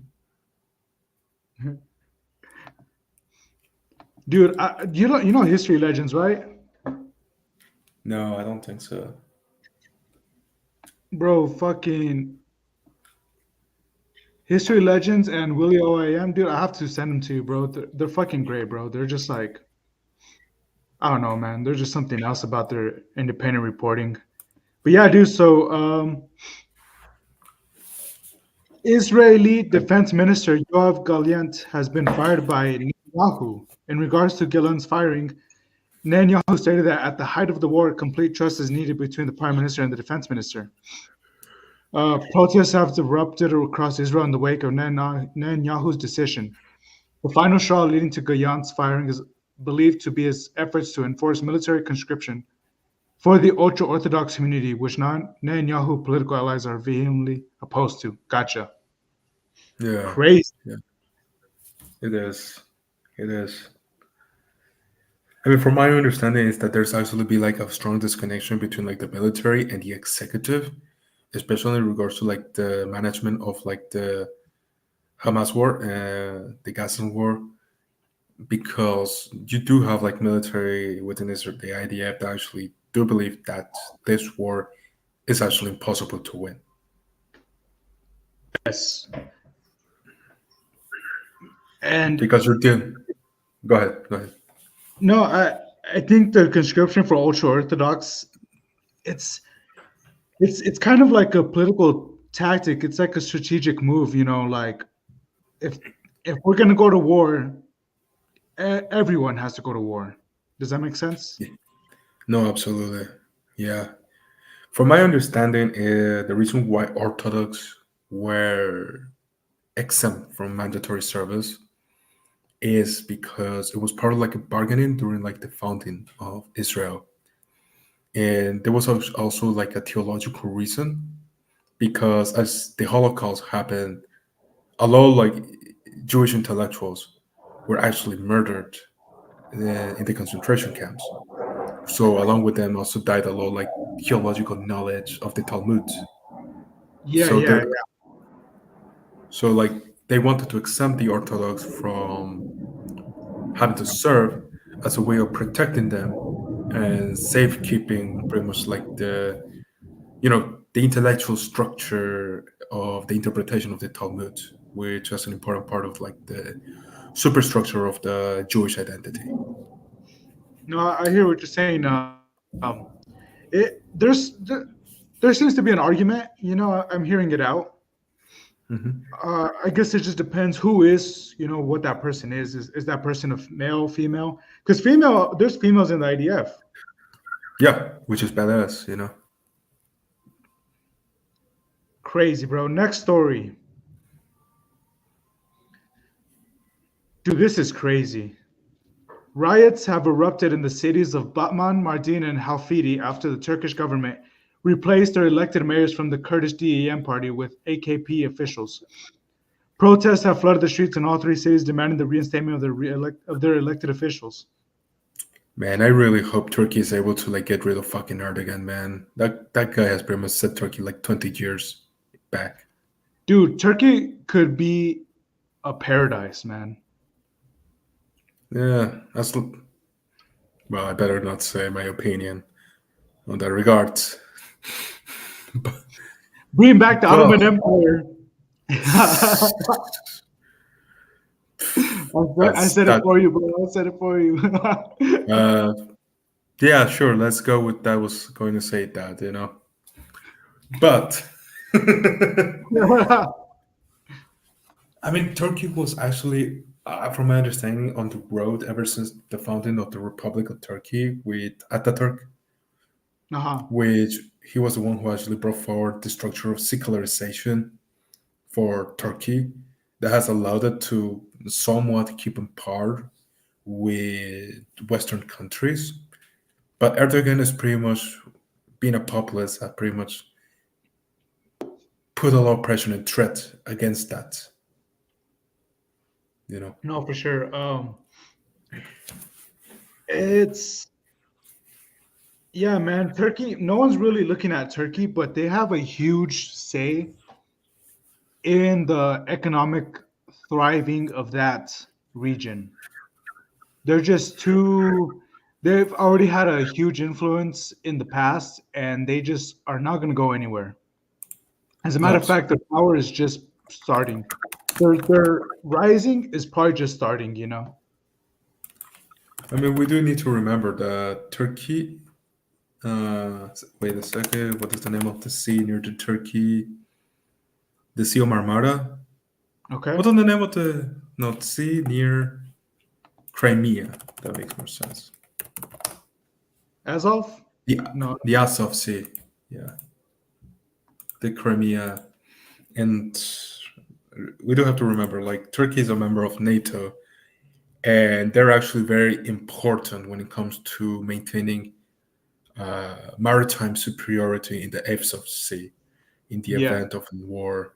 [SPEAKER 2] Dude, you know history legends, right?
[SPEAKER 1] No, I don't think so.
[SPEAKER 2] Bro, fucking history legends and Willie OIM, dude, I have to send them to you, bro. They're fucking great, bro. They're just like, I don't know, man. There's just something else about their independent reporting. But yeah, dude, so Israeli Defense Minister Yoav Gallant has been fired by Netanyahu. In regards to Gallant's firing, Netanyahu stated that at the height of the war, complete trust is needed between the Prime Minister and the Defense Minister. Protests have erupted across Israel in the wake of Netanyahu's decision. The final straw leading to Gallant's firing is believed to be his efforts to enforce military conscription for the ultra-Orthodox community, which Netanyahu political allies are vehemently opposed to. Gotcha.
[SPEAKER 1] Yeah.
[SPEAKER 2] Crazy.
[SPEAKER 1] Yeah. It is. It is. I mean, from my understanding is that there's actually be like a strong disconnection between like the military and the executive, especially in regards to like the management of like the Hamas war, the Gaza war, because you do have like military within Israel, the IDF, that actually do believe that this war is actually impossible to win.
[SPEAKER 2] Yes. And
[SPEAKER 1] because you're doing. Go ahead.
[SPEAKER 2] No, I think the conscription for ultra-Orthodox, it's kind of like a political tactic. It's like a strategic move, you know, like if we're going to go to war, everyone has to go to war. Does that make sense?
[SPEAKER 1] No, absolutely. Yeah. From my understanding, the reason why Orthodox were exempt from mandatory service is because it was part of like a bargaining during like the founding of Israel. And there was also like a theological reason because as the Holocaust happened, a lot of like Jewish intellectuals were actually murdered in the concentration camps. So along with them also died a lot like theological knowledge of the Talmud.
[SPEAKER 2] Yeah,
[SPEAKER 1] So
[SPEAKER 2] yeah,
[SPEAKER 1] there, so like they wanted to exempt the Orthodox from having to serve as a way of protecting them and safekeeping pretty much like the intellectual structure of the interpretation of the Talmud, which is an important part of like the superstructure of the Jewish identity.
[SPEAKER 2] No, I hear what you're saying. There seems to be an argument. I'm hearing it out.
[SPEAKER 1] Mhm.
[SPEAKER 2] I guess it just depends who is, what that person is. Is that person a male, female? Because there's females in the IDF.
[SPEAKER 1] Yeah, which is badass.
[SPEAKER 2] Crazy, bro. Next story. Dude, this is crazy. Riots have erupted in the cities of Batman, Mardin, and Halfidi after the Turkish government replaced their elected mayors from the Kurdish DEM party with AKP officials. Protests have flooded the streets in all three cities, demanding the reinstatement of their elected officials.
[SPEAKER 1] Man, I really hope Turkey is able to like get rid of fucking Erdogan, man. That guy has pretty much set Turkey like 20 years back.
[SPEAKER 2] Dude, Turkey could be a paradise, man.
[SPEAKER 1] Yeah, well, I better not say my opinion on that regard.
[SPEAKER 2] Bring back the Ottoman Empire. I said it for you, bro. I said it for you.
[SPEAKER 1] Yeah, sure. Let's go with that. I was going to say that, but I mean, Turkey was actually, from my understanding, on the road ever since the founding of the Republic of Turkey with Ataturk, which he was the one who actually brought forward the structure of secularization for Turkey that has allowed it to somewhat keep in par with Western countries. But Erdogan is pretty much being a populist that pretty much put a lot of pressure and threat against that.
[SPEAKER 2] No, for sure. Yeah, man. Turkey. No one's really looking at Turkey, but they have a huge say in the economic thriving of that region. They're just too. They've already had a huge influence in the past, and they just are not going to go anywhere. As a matter of fact, their power is just starting. Their rising is probably just starting.
[SPEAKER 1] I mean, we do need to remember that Turkey. Wait a second. What is the name of the sea near to Turkey? The Sea of Marmara.
[SPEAKER 2] Okay.
[SPEAKER 1] What's the name of the sea near Crimea? That makes more sense.
[SPEAKER 2] Azov?
[SPEAKER 1] The Azov Sea. Yeah. The Crimea, and we do have to remember, like, Turkey is a member of NATO, and they're actually very important when it comes to maintaining maritime superiority in the Azov Sea in the event of war.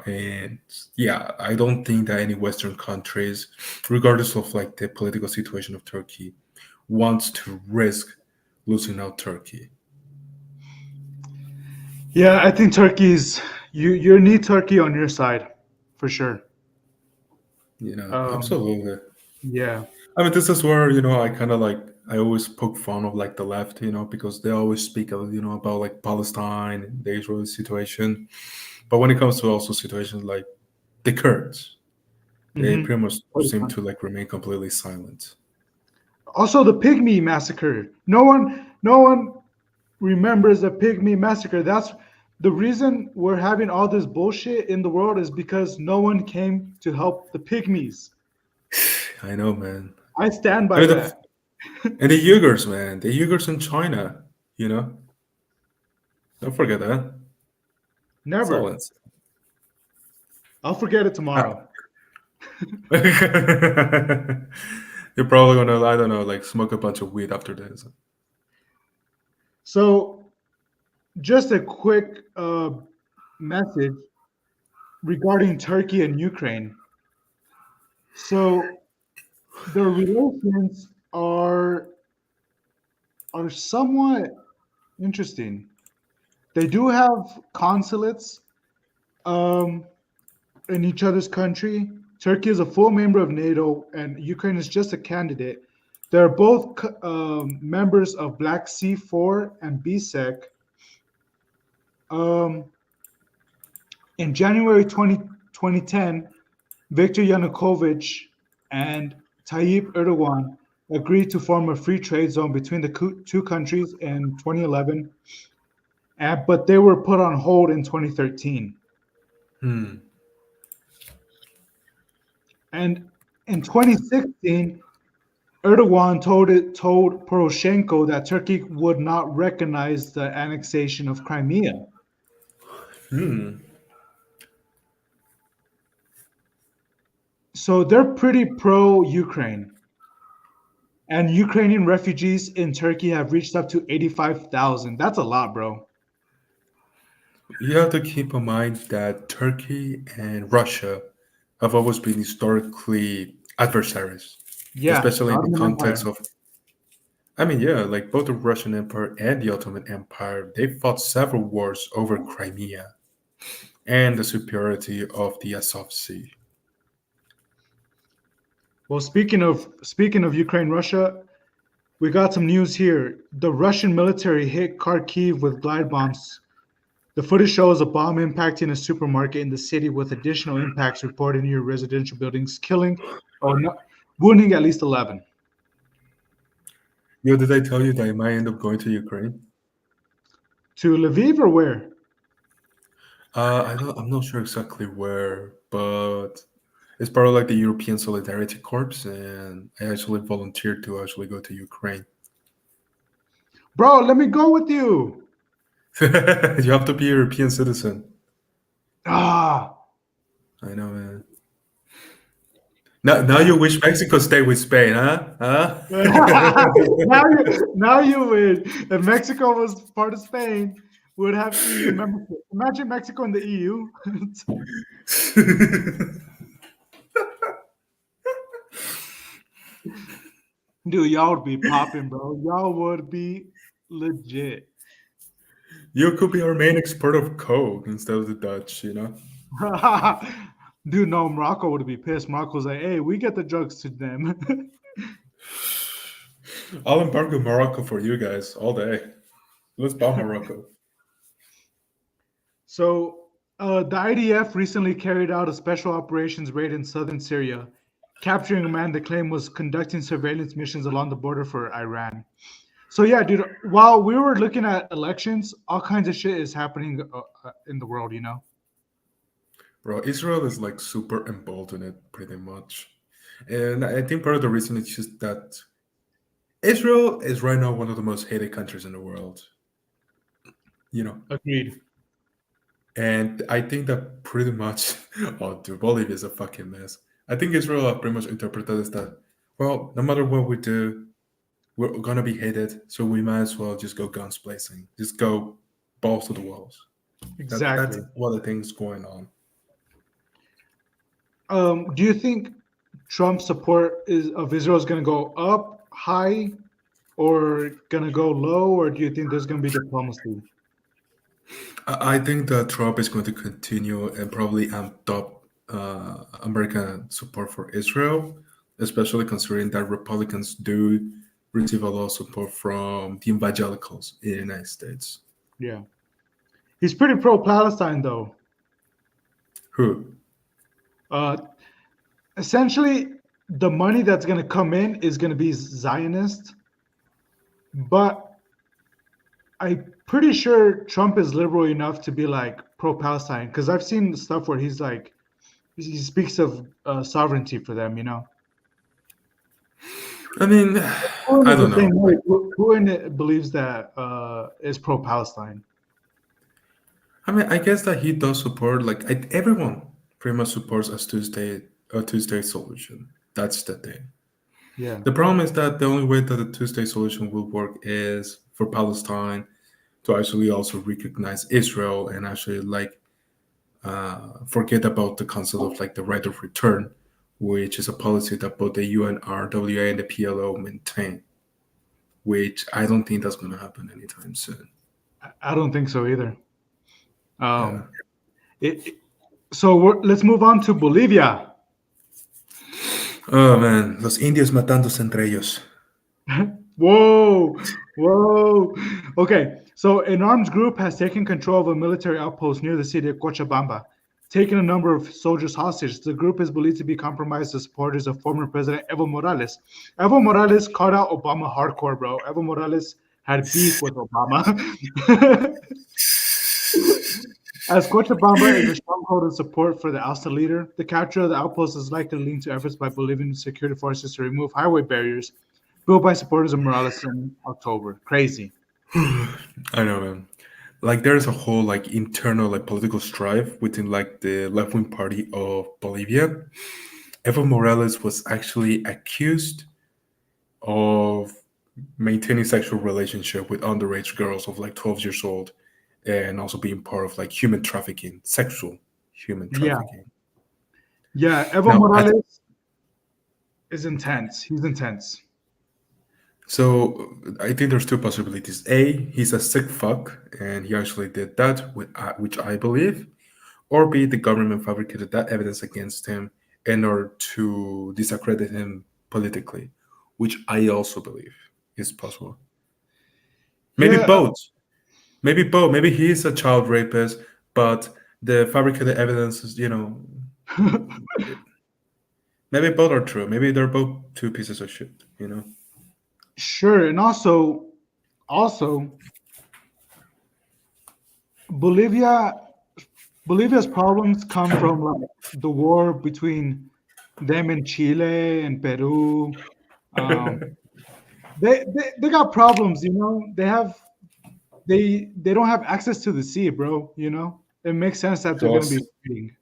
[SPEAKER 1] And yeah, I don't think that any Western countries, regardless of like the political situation of Turkey, wants to risk losing out Turkey.
[SPEAKER 2] Yeah, I think Turkey's you need Turkey on your side, for sure.
[SPEAKER 1] Absolutely.
[SPEAKER 2] Yeah.
[SPEAKER 1] I mean, this is where I kind of like I always poke fun of like the left, because they always speak of about like Palestine, the Israeli situation, but when it comes to also situations like the Kurds, they pretty much seem to like remain completely silent.
[SPEAKER 2] Also, the Pygmy massacre. No one remembers the Pygmy massacre. That's the reason we're having all this bullshit in the world, is because no one came to help the Pygmies.
[SPEAKER 1] I know, man.
[SPEAKER 2] I stand by that.
[SPEAKER 1] And the Uyghurs, man, the Uyghurs in China, don't forget that. It's all
[SPEAKER 2] Never.
[SPEAKER 1] insane.
[SPEAKER 2] I'll forget it tomorrow.
[SPEAKER 1] You're probably gonna, I don't know, like smoke a bunch of weed after this.
[SPEAKER 2] So, just a quick message regarding Turkey and Ukraine. So, the relations are somewhat interesting. They do have consulates in each other's country. Turkey is a full member of NATO, and Ukraine is just a candidate. They're both members of Black Sea 4 and BSEC. In January 2010, Viktor Yanukovych and Tayyip Erdogan agreed to form a free trade zone between the two countries in 2011, but they were put on hold in 2013. And in 2016, Erdogan told Poroshenko that Turkey would not recognize the annexation of Crimea. So they're pretty pro-Ukraine. And Ukrainian refugees in Turkey have reached up to 85,000. That's a lot, bro.
[SPEAKER 1] You have to keep in mind that Turkey and Russia have always been historically adversaries.
[SPEAKER 2] Yeah,
[SPEAKER 1] Especially in the
[SPEAKER 2] Ottoman
[SPEAKER 1] context
[SPEAKER 2] Empire.
[SPEAKER 1] like both the Russian Empire and the Ottoman Empire, they fought several wars over Crimea and the superiority of the Azov Sea.
[SPEAKER 2] Well, speaking of Ukraine, Russia, we got some news here. The Russian military hit Kharkiv with glide bombs. The footage shows a bomb impacting a supermarket in the city, with additional impacts reported near residential buildings, wounding at least 11.
[SPEAKER 1] Did I tell you that I might end up going to Ukraine?
[SPEAKER 2] To Lviv or where?
[SPEAKER 1] I'm not sure exactly where, but it's part of like the European Solidarity Corps, and I actually volunteered to actually go to Ukraine.
[SPEAKER 2] Bro, let me go with you.
[SPEAKER 1] You have to be a European citizen.
[SPEAKER 2] Ah,
[SPEAKER 1] I know, man. Now you wish Mexico stayed with Spain, huh?
[SPEAKER 2] now you win. If Mexico was part of Spain, we would have EU membership. Imagine Mexico in the EU. Dude, y'all would be popping, bro. Y'all would be legit.
[SPEAKER 1] You could be our main export of coke instead of the Dutch,
[SPEAKER 2] Dude, no, Morocco would be pissed. Morocco's like, hey, we get the drugs to them.
[SPEAKER 1] I'll embargo Morocco for you guys all day. Let's bomb Morocco.
[SPEAKER 2] So, the IDF recently carried out a special operations raid in southern Syria, capturing a man they claim was conducting surveillance missions along the border for Iran. So yeah, dude, while we were looking at elections, all kinds of shit is happening in the world,
[SPEAKER 1] Bro, Israel is like super emboldened pretty much. And I think part of the reason is just that Israel is right now one of the most hated countries in the world.
[SPEAKER 2] Agreed.
[SPEAKER 1] And I think that pretty much, oh dude, Bolivia is a fucking mess. I think Israel pretty much interpreted as that, well, no matter what we do, we're gonna be hated, so we might as well just go guns blazing. Just go balls to the walls.
[SPEAKER 2] Exactly.
[SPEAKER 1] That's what I think is going on.
[SPEAKER 2] Do you think Trump's support of Israel is going to go up high or going to go low, or do you think there's going to be diplomacy?
[SPEAKER 1] I think that Trump is going to continue and probably amp up American support for Israel, especially considering that Republicans do receive a lot of support from the evangelicals in the United States.
[SPEAKER 2] Yeah. He's pretty pro-Palestine, though.
[SPEAKER 1] Who?
[SPEAKER 2] Essentially, the money that's going to come in is going to be Zionist, but I'm pretty sure Trump is liberal enough to be like pro-Palestine, because I've seen stuff where he speaks of sovereignty for them,
[SPEAKER 1] I mean,
[SPEAKER 2] Putin
[SPEAKER 1] I
[SPEAKER 2] is
[SPEAKER 1] don't
[SPEAKER 2] the same
[SPEAKER 1] know.
[SPEAKER 2] way. Putin believes that is pro-Palestine.
[SPEAKER 1] I mean, I guess that he does support everyone pretty much supports a two-state solution. That's the thing.
[SPEAKER 2] Yeah.
[SPEAKER 1] The problem is that the only way that the two-state solution will work is for Palestine to actually also recognize Israel and actually forget about the concept of the right of return, which is a policy that both the UNRWA and the PLO maintain. Which I don't think that's going to happen anytime soon.
[SPEAKER 2] I don't think so either. So let's move on to Bolivia.
[SPEAKER 1] Oh man, los indios matándose entre ellos.
[SPEAKER 2] Whoa. Okay, so an armed group has taken control of a military outpost near the city of Cochabamba, taking a number of soldiers hostage. The group is believed to be compromised as supporters of former President Evo Morales. Evo Morales called out Obama hardcore, bro. Evo Morales had beef with Obama. As Cochabamba is a stronghold of support for the ousted leader, the capture of the outpost is likely linked to efforts by Bolivian security forces to remove highway barriers built by supporters of Morales in October. Crazy.
[SPEAKER 1] I know, man. There's a whole internal political strife within the left-wing party of Bolivia. Evo Morales was actually accused of maintaining sexual relationship with underage girls of 12 years old, and also being part of human trafficking, sexual human trafficking.
[SPEAKER 2] Yeah, Evo Morales is intense. He's intense.
[SPEAKER 1] So I think there's two possibilities. A, he's a sick fuck, and he actually did that, which I believe. Or B, the government fabricated that evidence against him in order to disaccredit him politically, which I also believe is possible. Maybe both. Maybe both. Maybe he is a child rapist, but the fabricated evidence is, maybe both are true. Maybe they're both two pieces of shit,
[SPEAKER 2] Sure, and also, Bolivia's problems come from the war between them and Chile and Peru. They got problems, they don't have access to the sea, bro. It makes sense that they're going to be fighting.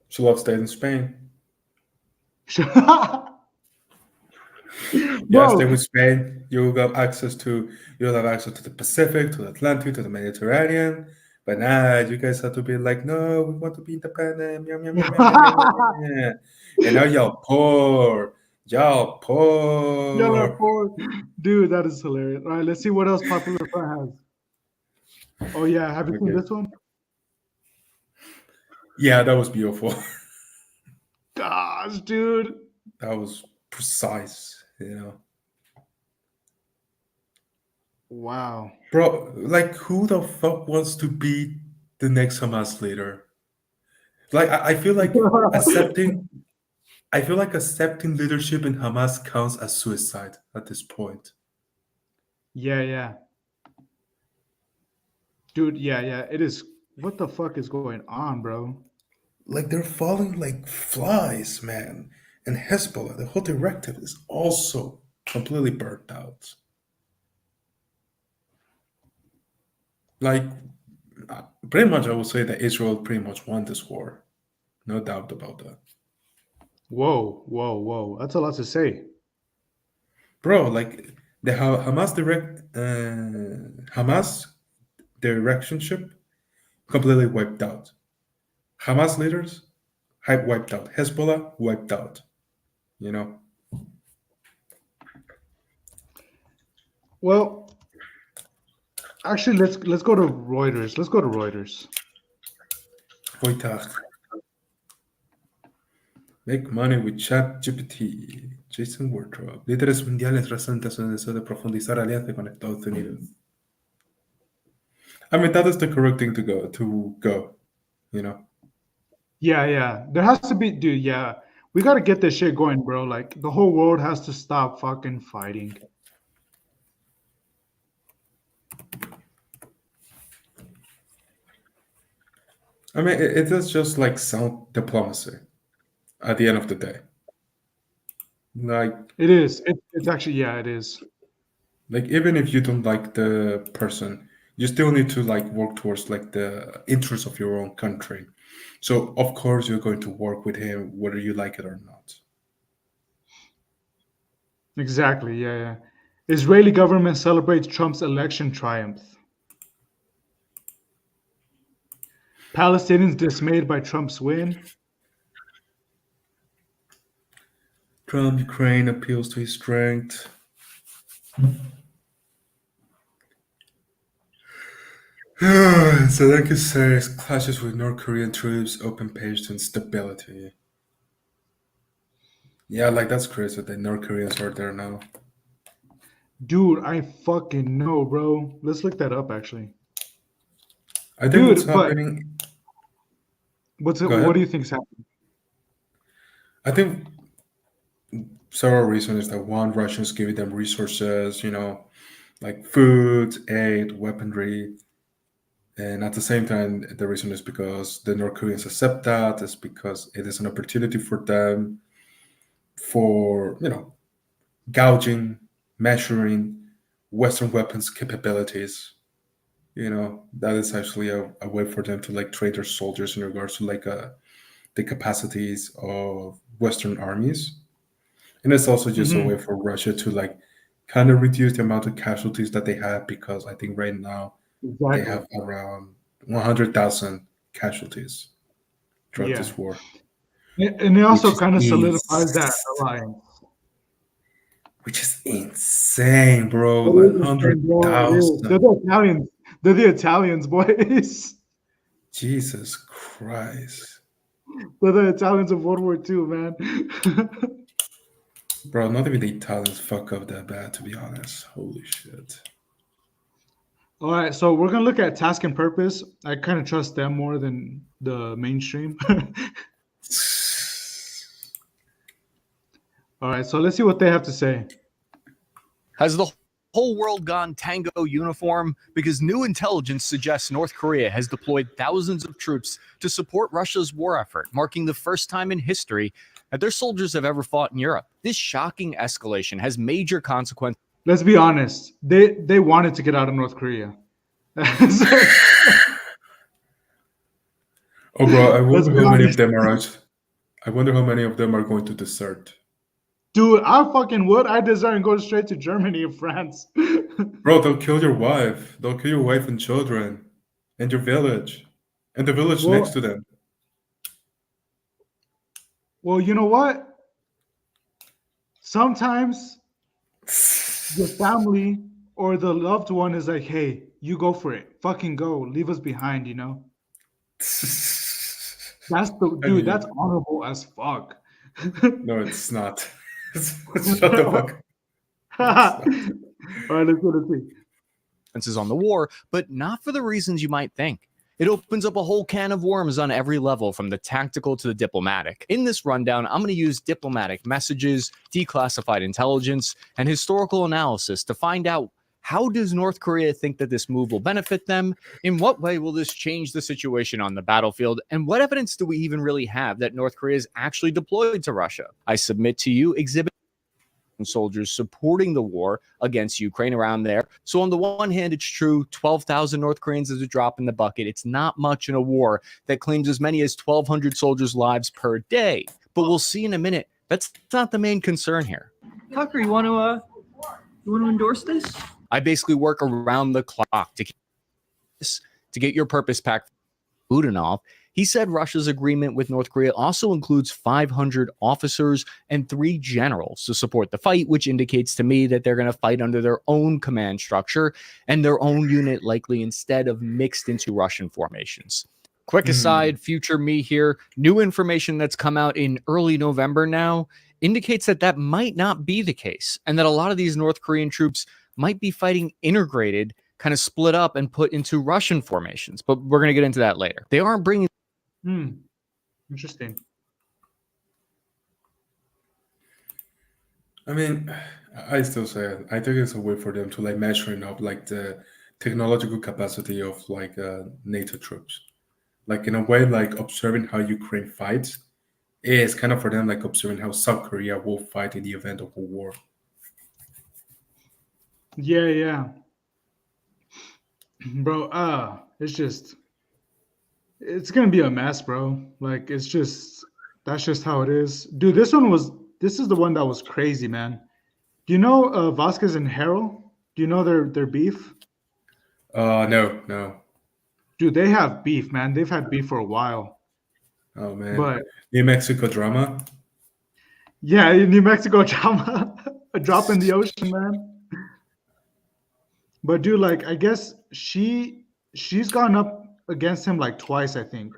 [SPEAKER 1] So let's stay in Spain. Yeah, stay with Spain. You'll have access to the Pacific, to the Atlantic, to the Mediterranean. But nah, you guys have to be no, we want to be independent. Meow, meow, meow, meow, meow, meow, meow. And now y'all poor.
[SPEAKER 2] Dude, that is hilarious. All right, let's see what else Popular Front has. Oh yeah, have you seen this one?
[SPEAKER 1] Yeah, that was beautiful.
[SPEAKER 2] Gosh, dude.
[SPEAKER 1] That was precise,
[SPEAKER 2] Wow.
[SPEAKER 1] Bro, who the fuck wants to be the next Hamas leader? I feel like accepting leadership in Hamas counts as suicide at this point.
[SPEAKER 2] Yeah. Dude, yeah. It is. What the fuck is going on, bro?
[SPEAKER 1] They're falling like flies, man. And Hezbollah, the whole directive is also completely burnt out. Pretty much I would say that Israel pretty much won this war. No doubt about that.
[SPEAKER 2] Whoa. That's a lot to say.
[SPEAKER 1] Bro, the Hamas directionship completely wiped out. Hamas leaders wiped out. Hezbollah wiped out.
[SPEAKER 2] Well, actually, let's go to Reuters. Let's go to Reuters.
[SPEAKER 1] Reuters. Make money with ChatGPT. Jason Wardrop. Líderes mundiales resaltan su deseo de profundizar alianza con Estados Unidos. I mean, that is the correct thing to go.
[SPEAKER 2] Yeah. There has to be, dude. Yeah, we got to get this shit going, bro. The whole world has to stop fucking fighting.
[SPEAKER 1] I mean, it is just sound diplomacy at the end of the day. Like
[SPEAKER 2] It is. It's actually, yeah, it is.
[SPEAKER 1] like even if you don't like the person, you still need to like work towards like the interests of your own country. So of course you're going to work with him whether you like it or not.
[SPEAKER 2] Exactly. Yeah, yeah. Israeli government celebrates Trump's election triumph. Palestinians dismayed by Trump's win.
[SPEAKER 1] Trump Ukraine appeals to his strength. Zelensky says clashes with North Korean troops open page to instability. Yeah, like that's crazy that North Koreans are there now.
[SPEAKER 2] Dude, I fucking know, bro. Let's look that up, actually.
[SPEAKER 1] I think
[SPEAKER 2] Dude,
[SPEAKER 1] what's
[SPEAKER 2] but
[SPEAKER 1] happening.
[SPEAKER 2] what
[SPEAKER 1] Go
[SPEAKER 2] do
[SPEAKER 1] ahead.
[SPEAKER 2] you think's happening?
[SPEAKER 1] I think several reasons that one, Russians giving them resources, like food, aid, weaponry. And at the same time, the reason is because the North Koreans accept that. It's because it is an opportunity for them for, gouging, measuring Western weapons capabilities. That is actually a way for them to like train their soldiers in regards to like the capacities of Western armies. And it's also just a
[SPEAKER 2] Mhm.
[SPEAKER 1] way for Russia to like kind of reduce the amount of casualties that they have, because I think right now they
[SPEAKER 2] Exactly.
[SPEAKER 1] have around 100,000 casualties throughout
[SPEAKER 2] Yeah.
[SPEAKER 1] this war,
[SPEAKER 2] And it
[SPEAKER 1] which
[SPEAKER 2] also
[SPEAKER 1] is
[SPEAKER 2] kind of solidifies that alliance.
[SPEAKER 1] insane, bro.
[SPEAKER 2] It
[SPEAKER 1] Like
[SPEAKER 2] is insane, bro. It is.
[SPEAKER 1] 100,000.
[SPEAKER 2] They're the Italians. They're the Italians, boys.
[SPEAKER 1] Jesus Christ.
[SPEAKER 2] They're the Italians of World War II, man.
[SPEAKER 1] Bro, not even the Italians fuck up that bad, to be honest. Holy shit.
[SPEAKER 2] All right, so we're gonna look at task and purpose. I kind of trust them more than the mainstream. All right, so let's see what they have to say.
[SPEAKER 5] Has the whole world gone tango uniform? Because new intelligence suggests North Korea has deployed thousands of troops to support Russia's war effort, marking the first time in history that their soldiers have ever fought in Europe. This shocking escalation has major consequences.
[SPEAKER 2] Let's be honest. They wanted to get out of North Korea.
[SPEAKER 1] Oh, bro, I wonder
[SPEAKER 2] be
[SPEAKER 1] how many of
[SPEAKER 2] honest.
[SPEAKER 1] them are out. I wonder how many of them are going to desert.
[SPEAKER 2] Dude, I fucking would. I deserve and go straight to Germany and France.
[SPEAKER 1] Bro, they'll kill your wife. They'll kill your wife and children. And your village. And the village
[SPEAKER 2] Well-
[SPEAKER 1] next to them.
[SPEAKER 2] Well, you know what? Sometimes your family or the loved one is like, hey, you go for it. Fucking go. Leave us behind, you know? That's that's honorable as fuck.
[SPEAKER 1] No, it's not. Shut the fuck.
[SPEAKER 2] All right, let's see.
[SPEAKER 5] On the war, but not for the reasons you might think. It opens up a whole can of worms on every level, from the tactical to the diplomatic. In this rundown, I'm going to use diplomatic messages, declassified intelligence, and historical analysis to find out, how does North Korea think that this move will benefit them? In what way will this change the situation on the battlefield? And what evidence do we even really have that North Korea is actually deployed to Russia? I submit to you exhibit soldiers supporting the war against Ukraine around there. So on the one hand, it's true, 12,000 North Koreans is a drop in the bucket. It's not much in a war that claims as many as 1,200 soldiers' lives per day. But we'll see in a minute, that's not the main concern here.
[SPEAKER 6] Tucker, you want to endorse this?
[SPEAKER 5] I basically work around the clock to get your purpose pack. Budanov, he said Russia's agreement with North Korea also includes 500 officers and 3 generals to support the fight, which indicates to me that they're going to fight under their own command structure and their own unit, likely instead of mixed into Russian formations. Quick aside, future me here, new information that's come out in early November now indicates that that might not be the case, and that a lot of these North Korean troops might be fighting integrated, kind of split up and put into Russian formations. But we're going to get into that later. They aren't bringing...
[SPEAKER 2] Interesting.
[SPEAKER 1] I mean, I still say it. I think it's a way for them to like measuring up like the technological capacity of like NATO troops. Like in a way, like observing how Ukraine fights, it's kind of for them like observing how South Korea will fight in the event of a war.
[SPEAKER 2] Yeah. Bro, it's gonna be a mess, bro. Like that's just how it is. Dude, this is the one that was crazy, man. Do you know Vasquez and Harrell? Do you know their beef?
[SPEAKER 1] No.
[SPEAKER 2] Dude, they have beef, man. They've had beef for a while.
[SPEAKER 1] Oh man.
[SPEAKER 2] But
[SPEAKER 1] New Mexico drama.
[SPEAKER 2] yeah, New Mexico drama. A drop in the ocean, man. But dude, like I guess she's gone up against him like twice, I think.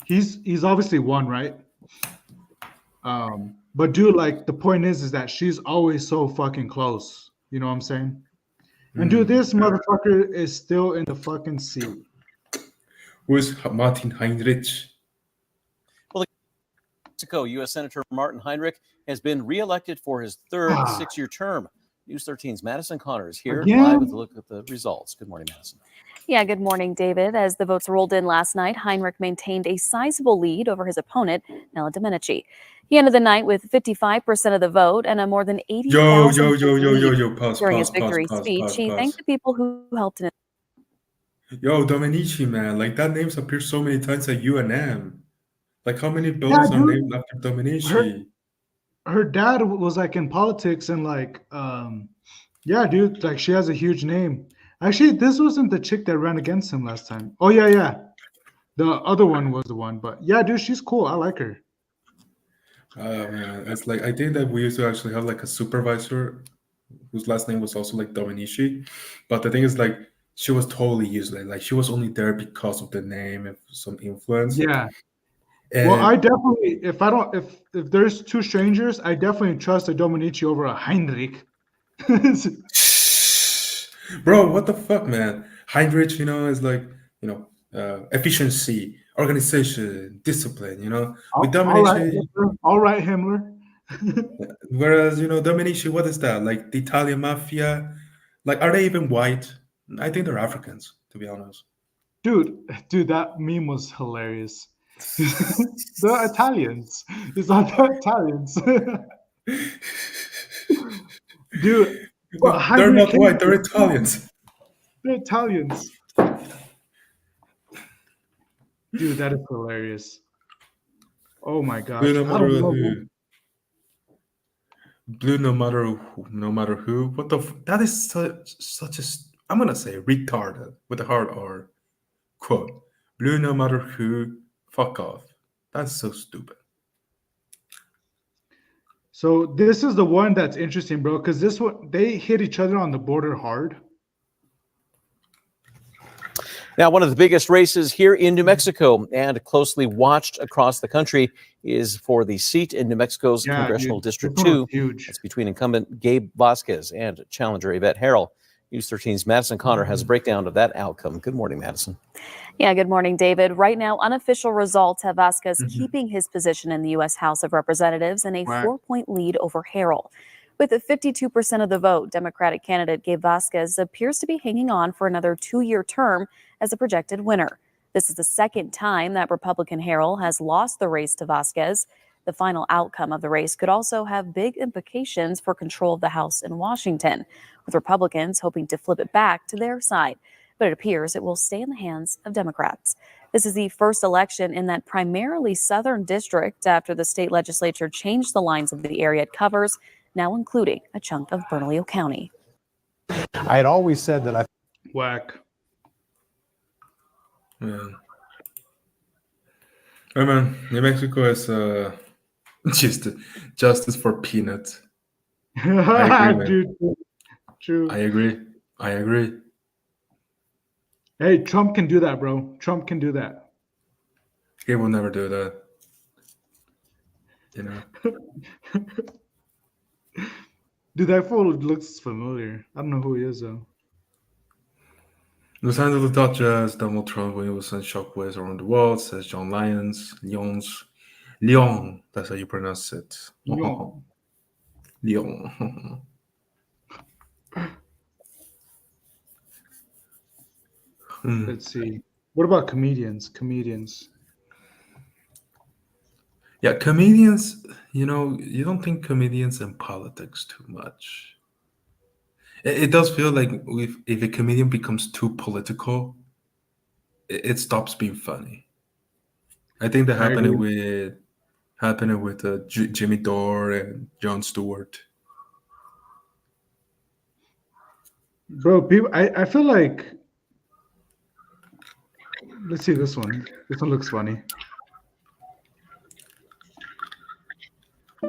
[SPEAKER 2] He's obviously won, right? But dude, like the point is that she's always so fucking close. You know what I'm saying? And dude, this motherfucker is still in the fucking seat.
[SPEAKER 1] Who is Martin Heinrich?
[SPEAKER 8] Mexico, U.S. Senator Martin Heinrich has been reelected for his third 6-year term. News 13's Madison Connor is here live with a look at the results. Good morning, Madison.
[SPEAKER 10] Yeah, good morning, David. As the votes rolled in last night, Heinrich maintained a sizable lead over his opponent, Nella Domenici. He ended the night with 55% of the vote and a more than 80,000
[SPEAKER 1] Yo, pause,
[SPEAKER 10] during his
[SPEAKER 1] pause,
[SPEAKER 10] victory
[SPEAKER 1] pause,
[SPEAKER 10] speech.
[SPEAKER 1] pause,
[SPEAKER 10] He
[SPEAKER 1] pause.
[SPEAKER 10] thanked the people who helped in
[SPEAKER 1] Yo, Domenici, man, like that name's appeared so many times at UNM. Like how many buildings are named after Domenici?
[SPEAKER 2] Her dad was like in politics and like yeah, dude, like she has a huge name. Actually, this wasn't the chick that ran against him last time. Oh yeah. The other one was the one, but yeah, dude, she's cool. I like her.
[SPEAKER 1] Man, it's like I think that we used to actually have like a supervisor whose last name was also like Domenici, but the thing is like she was totally useless. Like she was only there because of the name and some influence.
[SPEAKER 2] Yeah.
[SPEAKER 1] And
[SPEAKER 2] Well, I definitely, if there's two strangers, I definitely trust a Domenici over a Heinrich.
[SPEAKER 1] bro, what the fuck, man? Heinrich, is like, efficiency, organization, discipline, with Domenici.
[SPEAKER 2] All right, Himmler.
[SPEAKER 1] Whereas, Domenici, what is that? Like the Italian mafia? Like, are they even white? I think they're Africans, to be honest.
[SPEAKER 2] Dude, that meme was hilarious. The Italians. It's not the Italians. Dude,
[SPEAKER 1] they're not white, they're Italians.
[SPEAKER 2] They're Italians. Dude, that is hilarious. Oh my gosh.
[SPEAKER 1] Blue, no matter who. Blue, no matter who. What the? That is such a. I'm gonna say retarded with a hard R. Quote. Blue, no matter who. Fuck off. That's so stupid.
[SPEAKER 2] So this is the one that's interesting, bro, because this one they hit each other on the border hard.
[SPEAKER 8] Now, one of the biggest races here in New Mexico and closely watched across the country is for the seat in New Mexico's Congressional District 2. It's between incumbent Gabe Vasquez and challenger Yvette Harrell. News 13's Madison Connor has a breakdown of that outcome. Good morning, Madison.
[SPEAKER 10] Yeah, good morning, David. Right now, unofficial results have Vasquez keeping his position in the U.S. House of Representatives in a 4-point lead over Harrell. With 52% of the vote, Democratic candidate Gabe Vasquez appears to be hanging on for another 2-year term as a projected winner. This is the second time that Republican Harrell has lost the race to Vasquez. The final outcome of the race could also have big implications for control of the House in Washington, with Republicans hoping to flip it back to their side. But it appears it will stay in the hands of Democrats. This is the first election in that primarily southern district after the state legislature changed the lines of the area it covers, now including a chunk of Bernalillo County.
[SPEAKER 12] I had always said that
[SPEAKER 2] Whack.
[SPEAKER 1] Yeah. Hey man, New Mexico is just justice for peanuts. I agree,
[SPEAKER 2] Dude, true.
[SPEAKER 1] I agree.
[SPEAKER 2] Hey, Trump can do that, bro. Trump can do that.
[SPEAKER 1] He will never do that.
[SPEAKER 2] Dude, that fool looks familiar. I don't know who he is though.
[SPEAKER 1] Los Angeles Dodgers, Donald Trump when he was sent shockwaves around the world, says John Leon, that's how you pronounce it. Leon.
[SPEAKER 2] Let's see. What about comedians?
[SPEAKER 1] Yeah, comedians, you don't think comedians in politics too much. It does feel like if a comedian becomes too political, it stops being funny. I think that
[SPEAKER 2] I agree.
[SPEAKER 1] happening with Jimmy Dore and Jon Stewart.
[SPEAKER 2] Bro, people, I feel like, let's see this one. This one looks funny.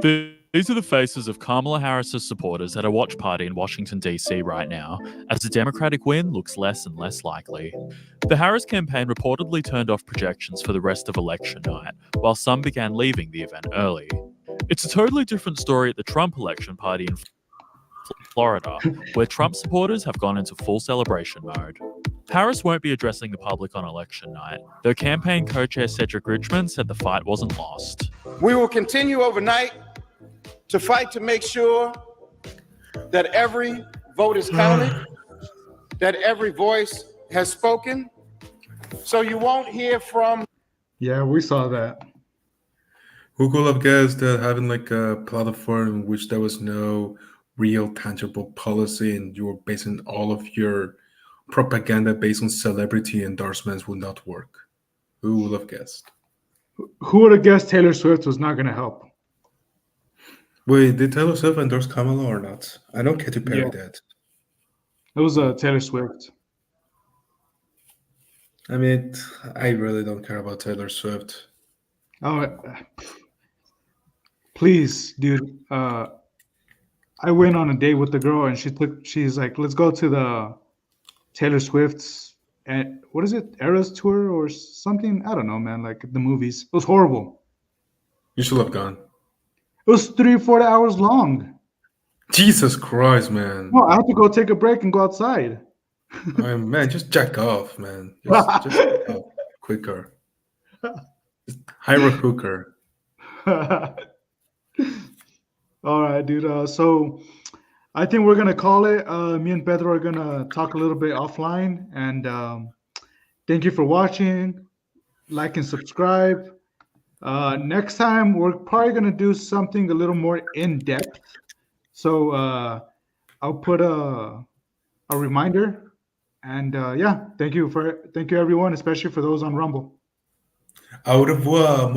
[SPEAKER 9] These are the faces of Kamala Harris's supporters at a watch party in Washington, D.C. right now, as the Democratic win looks less and less likely. The Harris campaign reportedly turned off projections for the rest of election night, while some began leaving the event early. It's a totally different story at the Trump election party in Florida, where Trump supporters have gone into full celebration mode. Harris won't be addressing the public on election night, though campaign co-chair Cedric Richmond said the fight wasn't lost.
[SPEAKER 23] We will continue overnight to fight to make sure that every vote is counted, that every voice has spoken. So you won't hear from.
[SPEAKER 2] Yeah, we saw that.
[SPEAKER 1] Who could have guessed that having like a platform in which there was no real tangible policy and you were basing all of your propaganda based on celebrity endorsements would not work? Who would have guessed?
[SPEAKER 2] Who would have guessed Taylor Swift was not going to help?
[SPEAKER 1] Wait, did Taylor Swift endorse Kamala or not? I don't get to parry that.
[SPEAKER 2] It was Taylor Swift.
[SPEAKER 1] I mean, I really don't care about Taylor Swift.
[SPEAKER 2] Oh, please, dude. I went on a date with the girl, and she's like, "Let's go to the Taylor Swift's and what is it, Eras tour or something? I don't know, man. Like the movies. It was horrible.
[SPEAKER 1] You should have gone.
[SPEAKER 2] It was 3-4 hours long.
[SPEAKER 1] Jesus Christ, man.
[SPEAKER 2] No, I had to go take a break and go outside.
[SPEAKER 1] Man, just jack off, man. Just jack off quicker. Just hire a hooker.
[SPEAKER 2] All right, dude. So I think we're gonna call it. Me and Pedro are gonna talk a little bit offline, and thank you for watching. Like and subscribe. Next time we're probably gonna do something a little more in depth. So I'll put a reminder, and yeah, thank you everyone, especially for those on Rumble.
[SPEAKER 1] Au revoir.